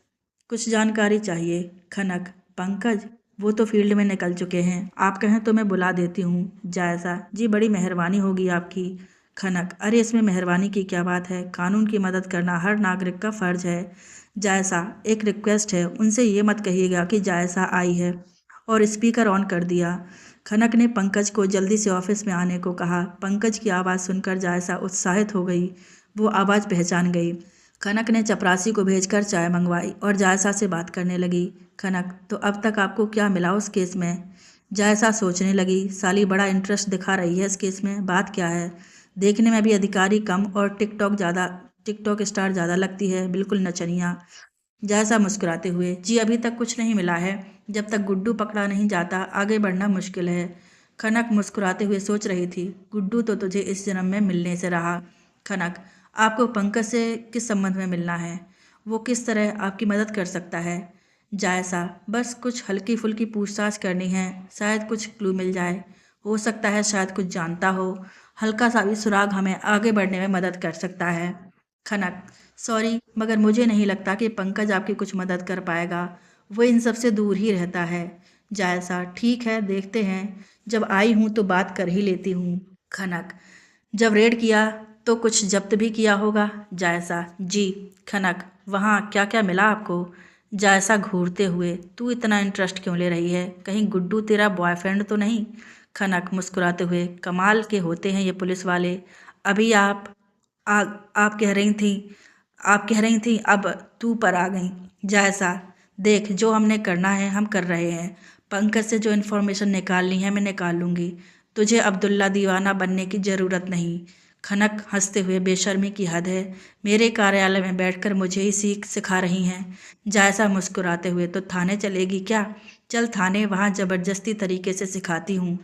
कुछ जानकारी चाहिए। खनक, पंकज, वो तो फील्ड में निकल चुके हैं, आप कहें तो मैं बुला देती हूँ। जायसा जी, बड़ी मेहरबानी होगी आपकी। खनक, अरे इसमें मेहरबानी की क्या बात है, कानून की मदद करना हर नागरिक का फर्ज है। जायसा, एक रिक्वेस्ट है, उनसे ये मत कहिएगा कि जायसा आई है। और स्पीकर ऑन कर दिया। खनक ने पंकज को जल्दी से ऑफिस में आने को कहा। पंकज की आवाज़ सुनकर जायसा उत्साहित हो गई। वो आवाज़ पहचान गई। खनक ने चपरासी को भेजकर चाय मंगवाई और जायसा से बात करने लगी। खनक, तो अब तक आपको क्या मिला उस केस में? जायसा सोचने लगी, साली बड़ा इंटरेस्ट दिखा रही है इस केस में, बात क्या है? देखने में भी अधिकारी कम और टिकटॉक स्टार ज़्यादा लगती है, बिल्कुल नचनिया। जायसा मुस्कुराते हुए, जी अभी तक कुछ नहीं मिला है। जब तक गुड्डू पकड़ा नहीं जाता आगे बढ़ना मुश्किल है। खनक मुस्कुराते हुए सोच रही थी, गुड्डू तो तुझे इस जन्म में मिलने से रहा। खनक, आपको पंकज से किस संबंध में मिलना है? वो किस तरह आपकी मदद कर सकता है? जायसा, बस कुछ हल्की फुल्की पूछताछ करनी है, शायद कुछ क्लू मिल जाए। हो सकता है शायद कुछ जानता हो। हल्का सा भी सुराग हमें आगे बढ़ने में मदद कर सकता है। खनक, सॉरी मगर मुझे नहीं लगता कि पंकज आपकी कुछ मदद कर पाएगा। वो इन सब से दूर ही रहता है। जायसा, ठीक है, देखते हैं, जब आई हूँ तो बात कर ही लेती हूँ। खनक, जब रेड किया तो कुछ जब्त भी किया होगा? जायसा, जी। खनक, वहाँ क्या क्या मिला आपको? जायसा घूरते हुए, तू इतना इंटरेस्ट क्यों ले रही है, कहीं गुड्डू तेरा बॉयफ्रेंड तो नहीं? खनक मुस्कुराते हुए, कमाल के होते हैं ये पुलिस वाले। अभी आ, आप कह रही थी आप कह रही थी, अब तू पर आ गई। जायसा, देख जो हमने करना है हम कर रहे हैं। पंकज से जो इन्फॉर्मेशन निकालनी है मैं निकाल लूँगी। तुझे अब्दुल्ला दीवाना बनने की ज़रूरत नहीं। खनक हंसते हुए, बेशर्मी की हद है, मेरे कार्यालय में बैठकर मुझे ही सीख सिखा रही हैं। जायसा मुस्कुराते हुए, तो थाने चलेगी क्या? चल थाने, वहाँ ज़बरदस्ती तरीके से सिखाती हूँ।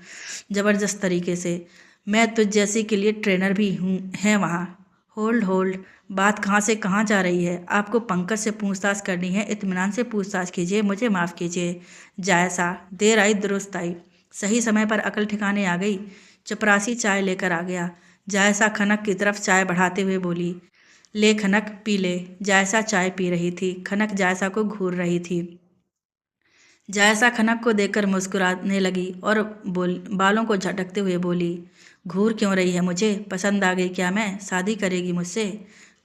ज़बरदस्त तरीके से? मैं तुझ जैसी के लिए ट्रेनर भी हूँ, हैं वहाँ। होल्ड होल्ड, बात कहाँ से कहाँ जा रही है? आपको पंकज से पूछताछ करनी है, इत्मीनान से पूछताछ कीजिए, मुझे माफ़ कीजिए। जायसा, देर आई दुरुस्त आई, सही समय पर अकल ठिकाने आ गई। चपरासी चाय लेकर आ गया। जायसा खनक की तरफ चाय बढ़ाते हुए बोली, ले खनक पी ले। जायसा चाय पी रही थी। खनक जायसा को घूर रही थी। जायसा खनक को देखकर मुस्कुराने लगी और बालों को झटकते हुए बोली, घूर क्यों रही है मुझे? पसंद आ गई क्या मैं? शादी करेगी मुझसे?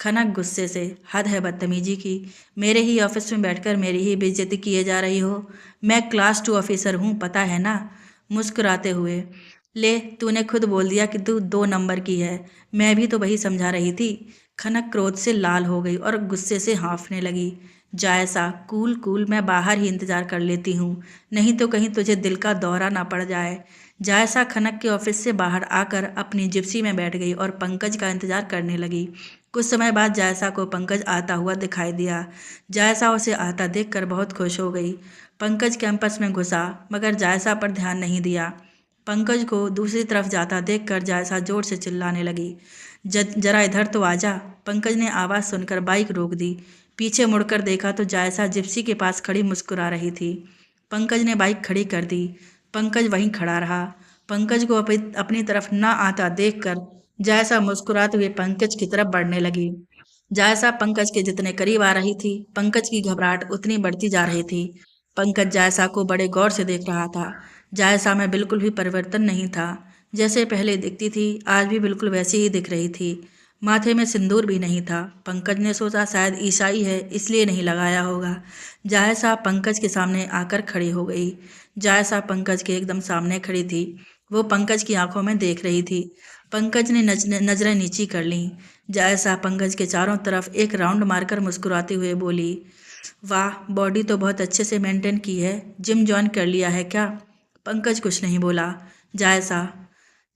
खनक गुस्से से, हद है बदतमीजी की। मेरे ही ऑफिस में बैठकर मेरी ही बेइज्जती किए जा रही हो। मैं क्लास 2 ऑफिसर हूँ, पता है ना? मुस्कुराते हुए, ले तूने खुद बोल दिया कि तू 2 नंबर की है, मैं भी तो वही समझा रही थी। खनक क्रोध से लाल हो गई और गुस्से से हाँफने लगी। जायसा, कूल कूल, मैं बाहर ही इंतजार कर लेती हूँ, नहीं तो कहीं तुझे दिल का दौरा ना पड़ जाए। जायसा खनक के ऑफिस से बाहर आकर अपनी जिप्सी में बैठ गई और पंकज का इंतजार करने लगी। कुछ समय बाद जायसा को पंकज आता हुआ दिखाई दिया। जायसा उसे आता देखकर बहुत खुश हो गई। पंकज कैंपस में घुसा मगर जायसा पर ध्यान नहीं दिया। पंकज को दूसरी तरफ जाता देखकर जायसा जोर से चिल्लाने लगी, जरा इधर तो आजा। पंकज ने आवाज़ सुनकर बाइक रोक दी। पीछे मुड़कर देखा तो जायसा जिप्सी के पास खड़ी मुस्कुरा रही थी। पंकज ने बाइक खड़ी कर दी। पंकज वहीं खड़ा रहा। पंकज को अपनी तरफ ना आता देखकर जायसा मुस्कुराते हुए पंकज की तरफ बढ़ने लगी। जायसा पंकज के जितने करीब आ रही थी, पंकज की घबराहट उतनी बढ़ती जा रही थी। पंकज जायसा को बड़े गौर से देख रहा था। जायसा में बिल्कुल भी परिवर्तन नहीं था। जैसे पहले दिखती थी आज भी बिल्कुल वैसी ही दिख रही थी। माथे में सिंदूर भी नहीं था। पंकज ने सोचा शायद ईसाई है इसलिए नहीं लगाया होगा। जायसा पंकज के सामने आकर खड़ी हो गई। जायसा पंकज के एकदम सामने खड़ी थी। वो पंकज की आंखों में देख रही थी। पंकज ने नजरें नीची कर लीं। जायसा पंकज के चारों तरफ एक राउंड मारकर मुस्कुराते हुए बोली, वाह, बॉडी तो बहुत अच्छे से मेंटेन की है। जिम ज्वाइन कर लिया है क्या? पंकज कुछ नहीं बोला। जायसा,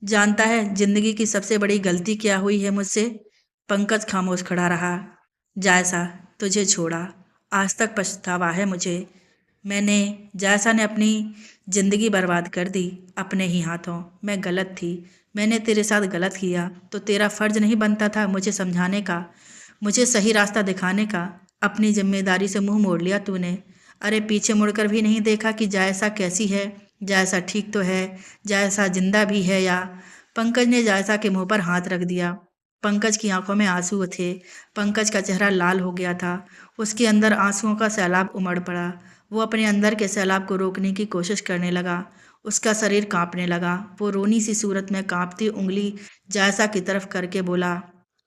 जानता है जिंदगी की सबसे बड़ी गलती क्या हुई है मुझसे? पंकज खामोश खड़ा रहा। जायसा, तुझे छोड़ा। आज तक पछतावा है मुझे। मैंने जायसा ने अपनी जिंदगी बर्बाद कर दी अपने ही हाथों। मैं गलत थी। मैंने तेरे साथ गलत किया तो तेरा फर्ज नहीं बनता था मुझे समझाने का, मुझे सही रास्ता दिखाने का? अपनी जिम्मेदारी से मुंह मोड़ लिया तूने। अरे पीछे मुड़कर भी नहीं देखा कि जायसा कैसी है, जायसा ठीक तो है, जायसा जिंदा भी है या? पंकज ने जायसा के मुंह पर हाथ रख दिया। पंकज की आंखों में आंसू थे। पंकज का चेहरा लाल हो गया था। उसके अंदर आंसुओं का सैलाब उमड़ पड़ा। वो अपने अंदर के सैलाब को रोकने की कोशिश करने लगा। उसका शरीर कांपने लगा। वो रोनी सी सूरत में कांपती उंगली जायसा की तरफ करके बोला,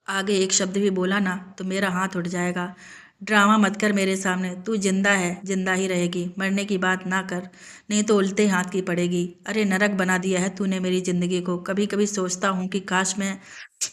आगे एक शब्द भी बोला ना तो मेरा हाथ उठ जाएगा। ड्रामा मत कर मेरे सामने। तू जिंदा है, जिंदा ही रहेगी। मरने की बात ना कर, नहीं तो उल्टे हाथ की पड़ेगी। अरे नरक बना दिया है तूने मेरी जिंदगी को। कभी कभी सोचता हूँ कि काश मैं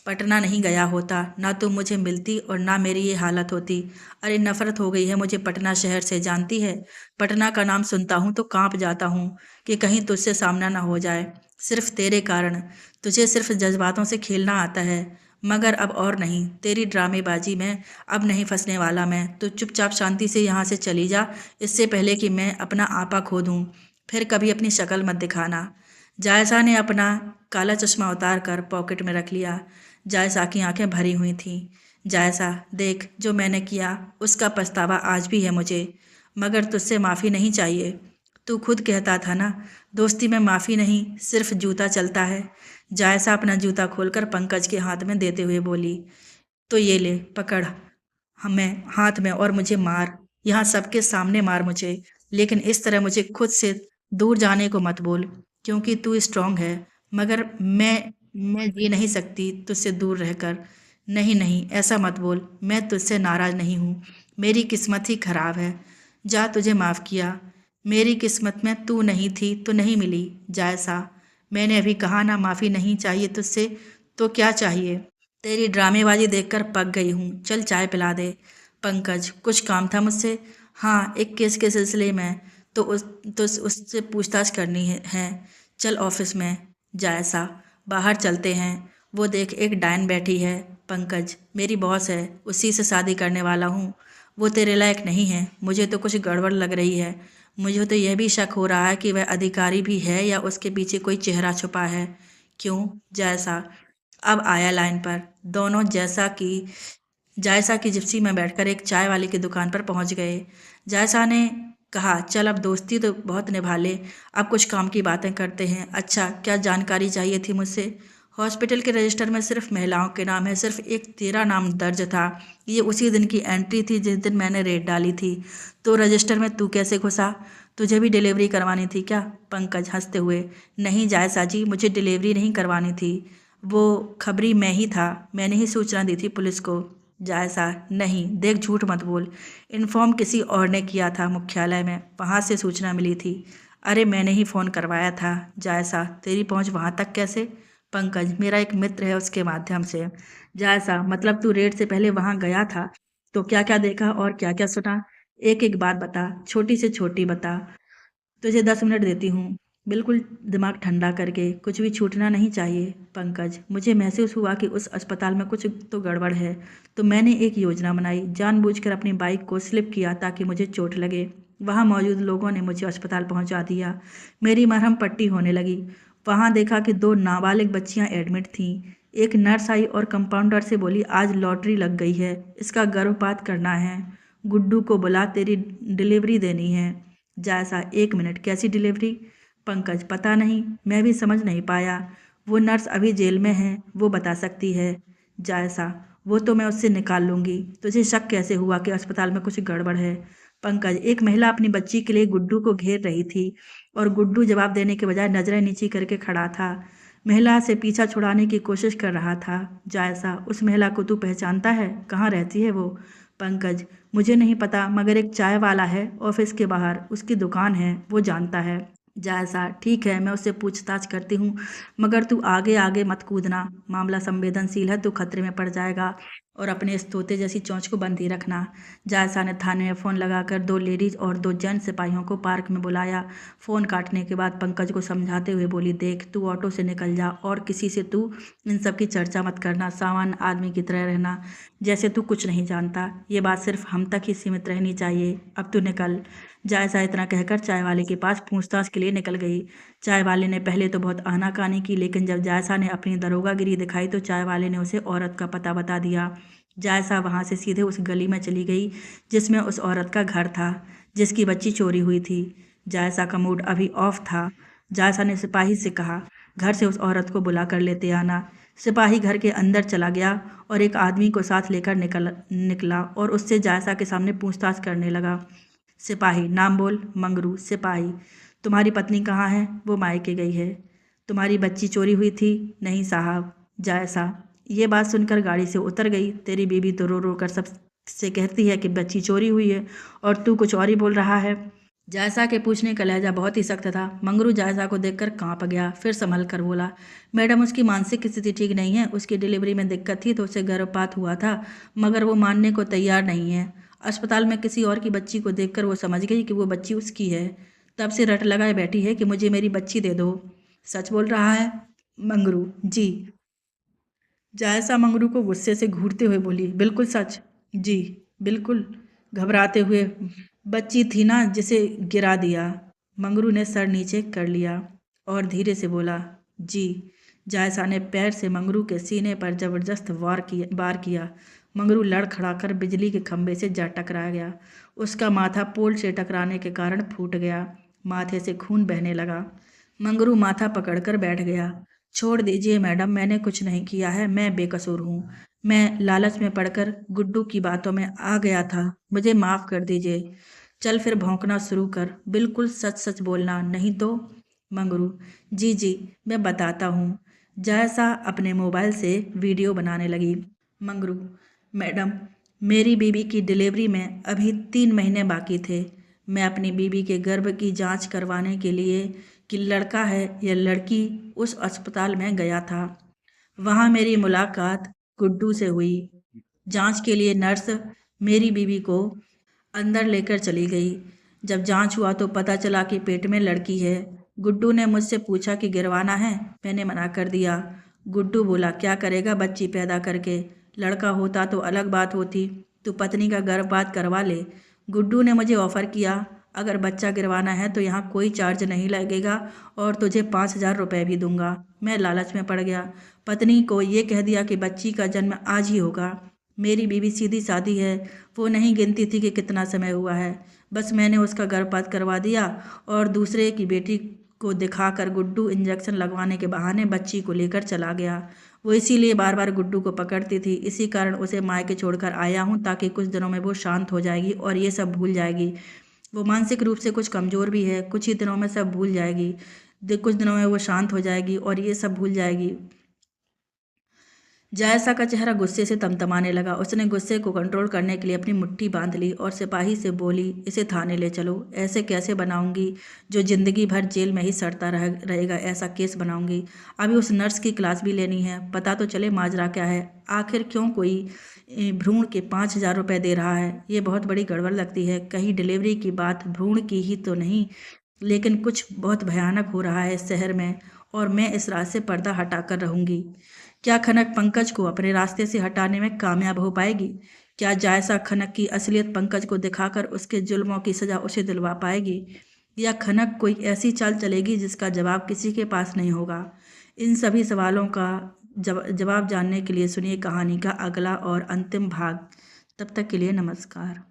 पटना नहीं गया होता, ना तुम मुझे मिलती और ना मेरी ये हालत होती। अरे नफरत हो गई है मुझे पटना शहर से, जानती है? पटना का नाम सुनता हूँ तो कांप जाता हूँ कि कहीं तुझसे सामना ना हो जाए। सिर्फ तेरे कारण। तुझे सिर्फ जज्बातों से खेलना आता है, मगर अब और नहीं। तेरी ड्रामेबाजी में अब नहीं फंसने वाला मैं। तो चुपचाप शांति से यहाँ से चली जा, इससे पहले कि मैं अपना आपा खो दूँ। फिर कभी अपनी शक्ल मत दिखाना। जायसा ने अपना काला चश्मा उतार कर पॉकेट में रख लिया। जायसा की आंखें भरी हुई थीं। जायसा, देख जो मैंने किया उसका पछतावा आज भी है मुझे, मगर तुझसे माफ़ी नहीं चाहिए। तू खुद कहता था ना, दोस्ती में माफ़ी नहीं, सिर्फ जूता चलता है। जायसा अपना जूता खोलकर पंकज के हाथ में देते हुए बोली, तो ये ले पकड़ हमें हाथ में और मुझे मार, यहाँ सबके सामने मार मुझे, लेकिन इस तरह मुझे खुद से दूर जाने को मत बोल, क्योंकि तू स्ट्रांग है। मगर मैं जी नहीं सकती तुझसे दूर रहकर। नहीं नहीं, ऐसा मत बोल। मैं तुझसे नाराज़ नहीं हूँ, मेरी किस्मत ही खराब है। जा, तुझे माफ़ किया। मेरी किस्मत में तू नहीं थी तो नहीं मिली। जायसा, मैंने अभी कहा ना माफ़ी नहीं चाहिए तुझसे, तो क्या चाहिए? तेरी ड्रामेबाजी देखकर पक गई हूँ, चल चाय पिला दे। पंकज, कुछ काम था मुझसे? हाँ, एक केस के सिलसिले में। तो उससे पूछताछ करनी है। चल ऑफिस में। जायसा, बाहर चलते हैं। वो देख एक डायन बैठी है। पंकज, मेरी बॉस है, उसी से शादी करने वाला हूँ। वो तेरे लायक नहीं है। मुझे तो कुछ गड़बड़ लग रही है। मुझे तो यह भी शक हो रहा है कि वह अधिकारी भी है या उसके पीछे कोई चेहरा छुपा है। क्यों? जायसा अब आया लाइन पर। दोनों जायसा की जिप्सी में बैठकर एक चाय वाले की दुकान पर पहुंच गए। जायसा ने कहा, चल अब दोस्ती तो बहुत निभा ले, अब कुछ काम की बातें करते हैं। अच्छा, क्या जानकारी चाहिए थी मुझसे? हॉस्पिटल के रजिस्टर में सिर्फ महिलाओं के नाम है, सिर्फ एक तेरा नाम दर्ज था। ये उसी दिन की एंट्री थी जिस दिन मैंने रेड डाली थी। तो रजिस्टर में तू कैसे घुसा? तुझे भी डिलीवरी करवानी थी क्या? पंकज हंसते हुए, नहीं जायसा जी, मुझे डिलीवरी नहीं करवानी थी। वो खबरी मैं ही था, मैंने ही सूचना दी थी पुलिस को। जायसा, नहीं देख, झूठ मत बोल। इन्फॉर्म किसी और ने किया था मुख्यालय में, वहाँ से सूचना मिली थी। अरे मैंने ही फ़ोन करवाया था। जायसा, तेरी पहुँच वहाँ तक कैसे? पंकज, मेरा एक मित्र है, उसके माध्यम से। जायसा, मतलब तू रेड से पहले वहाँ गया था? तो क्या क्या देखा और क्या क्या सुना? एक एक बात बता, छोटी से छोटी बता। तुझे 10 मिनट देती हूँ, बिल्कुल दिमाग ठंडा करके। कुछ भी छूटना नहीं चाहिए। पंकज, मुझे महसूस हुआ कि उस अस्पताल में कुछ तो गड़बड़ है, तो मैंने एक योजना बनाई। जानबूझकर अपनी बाइक को स्लिप किया ताकि मुझे चोट लगे। वहाँ मौजूद लोगों ने मुझे अस्पताल पहुँचा दिया। मेरी मरहम पट्टी होने लगी। वहाँ देखा कि 2 नाबालिग बच्चियाँ एडमिट थीं। एक नर्स आई और कंपाउंडर से बोली, आज लॉटरी लग गई है, इसका गर्भपात करना है। गुड्डू को बुला, तेरी डिलीवरी देनी है। जायसा, 1 मिनट, कैसी डिलीवरी? पंकज, पता नहीं, मैं भी समझ नहीं पाया। वो नर्स अभी जेल में है, वो बता सकती है। जायसा, वो तो मैं उससे निकाल लूँगी। तुझे शक कैसे हुआ कि अस्पताल में कुछ गड़बड़ है? पंकज, एक महिला अपनी बच्ची के लिए गुड्डू को घेर रही थी और गुड्डू जवाब देने के बजाय नजरें नीची करके खड़ा था। महिला से पीछा छुड़ाने की कोशिश कर रहा था। जायसा, उस महिला को तू पहचानता है? कहाँ रहती है वो? पंकज, मुझे नहीं पता, मगर एक चाय वाला है ऑफिस के बाहर, उसकी दुकान है, वो जानता है। जायसा ठीक है, मैं उससे पूछताछ करती हूँ, मगर तू आगे आगे मत कूदना। मामला संवेदनशील है, तू खतरे में पड़ जाएगा। और अपने इस तोते जैसी चोंच को बंद ही रखना। जायसा ने थाने में फ़ोन लगाकर 2 लेडीज और 2 जेंट्स सिपाहियों को पार्क में बुलाया। फ़ोन काटने के बाद पंकज को समझाते हुए बोली, देख तू ऑटो से निकल जा और किसी से तू इन सब की चर्चा मत करना। सामान्य आदमी की तरह रहना, जैसे तू कुछ नहीं जानता। ये बात सिर्फ हम तक ही सीमित रहनी चाहिए। अब तू निकल। जायसा इतना कहकर चाय वाले के पास पूछताछ के लिए निकल गई। चाय वाले ने पहले तो बहुत आनाकानी की, लेकिन जब जायसा ने अपनी दरोगागिरी दिखाई तो चाय वाले ने उसे औरत का पता बता दिया। जायसा वहाँ से सीधे उस गली में चली गई जिसमें उस औरत का घर था, जिसकी बच्ची चोरी हुई थी। जायसा का मूड अभी ऑफ था। जायसा ने सिपाही से कहा, घर से उस औरत को बुला कर लेते आना। सिपाही घर के अंदर चला गया और एक आदमी को साथ लेकर निकला और उससे जायसा के सामने पूछताछ करने लगा। सिपाही, नाम बोल। मंगरू। सिपाही, तुम्हारी पत्नी कहाँ है? वो मायके गई है। तुम्हारी बच्ची चोरी हुई थी? नहीं साहब। जायसा, ये बात सुनकर गाड़ी से उतर गई। तेरी बीवी तो रो रो कर सबसे कहती है कि बच्ची चोरी हुई है और तू कुछ और ही बोल रहा है। जायसा के पूछने का लहजा बहुत ही सख्त था। मंगरू जायसा को देखकर कांप गया, फिर संभल कर बोला, मैडम उसकी मानसिक स्थिति ठीक नहीं है। उसकी डिलीवरी में दिक्कत थी तो उसे गर्भपात हुआ था, मगर वो मानने को तैयार नहीं है। अस्पताल में किसी और की बच्ची को देखकर वो समझ गई कि वो बच्ची उसकी है। तब से रट लगाए बैठी है कि मुझे मेरी बच्ची दे दो। सच बोल रहा है? मंगरू, जी। जायसा मंगरू को गुस्से से घूरते हुए बोली, बिल्कुल सच। जी बिल्कुल। घबराते हुए, बच्ची थी ना जिसे गिरा दिया। मंगरू ने सर नीचे कर लिया और धीरे से बोला, जी। जायसा ने पैर से मंगरू के सीने पर जबरदस्त वार किया। मंगरू लड़खड़ाकर बिजली के खंभे से जा टकरा गया। उसका माथा पोल से टकराने के कारण फूट गया। माथे से खून बहने लगा। मंगरू माथा पकड़कर बैठ गया। छोड़ दीजिए मैडम, मैंने कुछ नहीं किया है, मैं बेकसूर हूँ। मैं लालच में पड़कर गुड्डू की बातों में आ गया था, मुझे माफ़ कर दीजिए। चल फिर भौंकना शुरू कर, बिल्कुल सच सच बोलना, नहीं तो। मंगरू, जी जी, मैं बताता हूँ। जायसा अपने मोबाइल से वीडियो बनाने लगी। मंगरू, मैडम, मेरी बीबी की डिलीवरी में अभी 3 महीने बाकी थे। मैं अपनी बीबी के गर्भ की जांच करवाने के लिए कि लड़का है या लड़की उस अस्पताल में गया था। वहाँ मेरी मुलाकात गुड्डू से हुई। जांच के लिए नर्स मेरी बीवी को अंदर लेकर चली गई। जब जांच हुआ तो पता चला कि पेट में लड़की है। गुड्डू ने मुझसे पूछा कि गिरवाना है, मैंने मना कर दिया। गुड्डू बोला, क्या करेगा बच्ची पैदा करके, लड़का होता तो अलग बात होती, तू पत्नी का गर्भपात करवा ले। गुड्डू ने मुझे ऑफ़र किया, अगर बच्चा गिरवाना है तो यहाँ कोई चार्ज नहीं लगेगा और तुझे 5,000 रुपये भी दूंगा। मैं लालच में पड़ गया। पत्नी को ये कह दिया कि बच्ची का जन्म आज ही होगा। मेरी बीवी सीधी सादी है, वो नहीं गिनती थी कि कितना समय हुआ है। बस मैंने उसका गर्भपात करवा दिया और दूसरे की बेटी को दिखाकर गुड्डू इंजेक्शन लगवाने के बहाने बच्ची को लेकर चला गया। वो इसीलिए बार बार गुड्डू को पकड़ती थी, इसी कारण उसे मायके छोड़कर आया हूँ, ताकि कुछ दिनों में वो शांत हो जाएगी और ये सब भूल जाएगी। वो मानसिक रूप से कुछ कमज़ोर भी है, कुछ ही दिनों में सब भूल जाएगी। कुछ दिनों में वो शांत हो जाएगी और ये सब भूल जाएगी। जायसा का चेहरा गुस्से से तमतमाने लगा। उसने गुस्से को कंट्रोल करने के लिए अपनी मुट्ठी बांध ली और सिपाही से बोली, इसे थाने ले चलो। ऐसे कैसे बनाऊंगी जो जिंदगी भर जेल में ही सड़ता रहेगा, ऐसा केस बनाऊंगी। अभी उस नर्स की क्लास भी लेनी है, पता तो चले माजरा क्या है। आखिर क्यों कोई भ्रूण के 5,000 रुपये दे रहा है, ये बहुत बड़ी गड़बड़ लगती है। कहीं डिलीवरी की बात भ्रूण की ही तो नहीं, लेकिन कुछ बहुत भयानक हो रहा है इस शहर में और मैं इस रात से पर्दा हटाकर रहूंगी। क्या खनक पंकज को अपने रास्ते से हटाने में कामयाब हो पाएगी? क्या जायसा खनक की असलियत पंकज को दिखाकर उसके जुल्मों की सजा उसे दिलवा पाएगी? या खनक कोई ऐसी चाल चलेगी जिसका जवाब किसी के पास नहीं होगा? इन सभी सवालों का जवाब जानने के लिए सुनिए कहानी का अगला और अंतिम भाग। तब तक के लिए नमस्कार।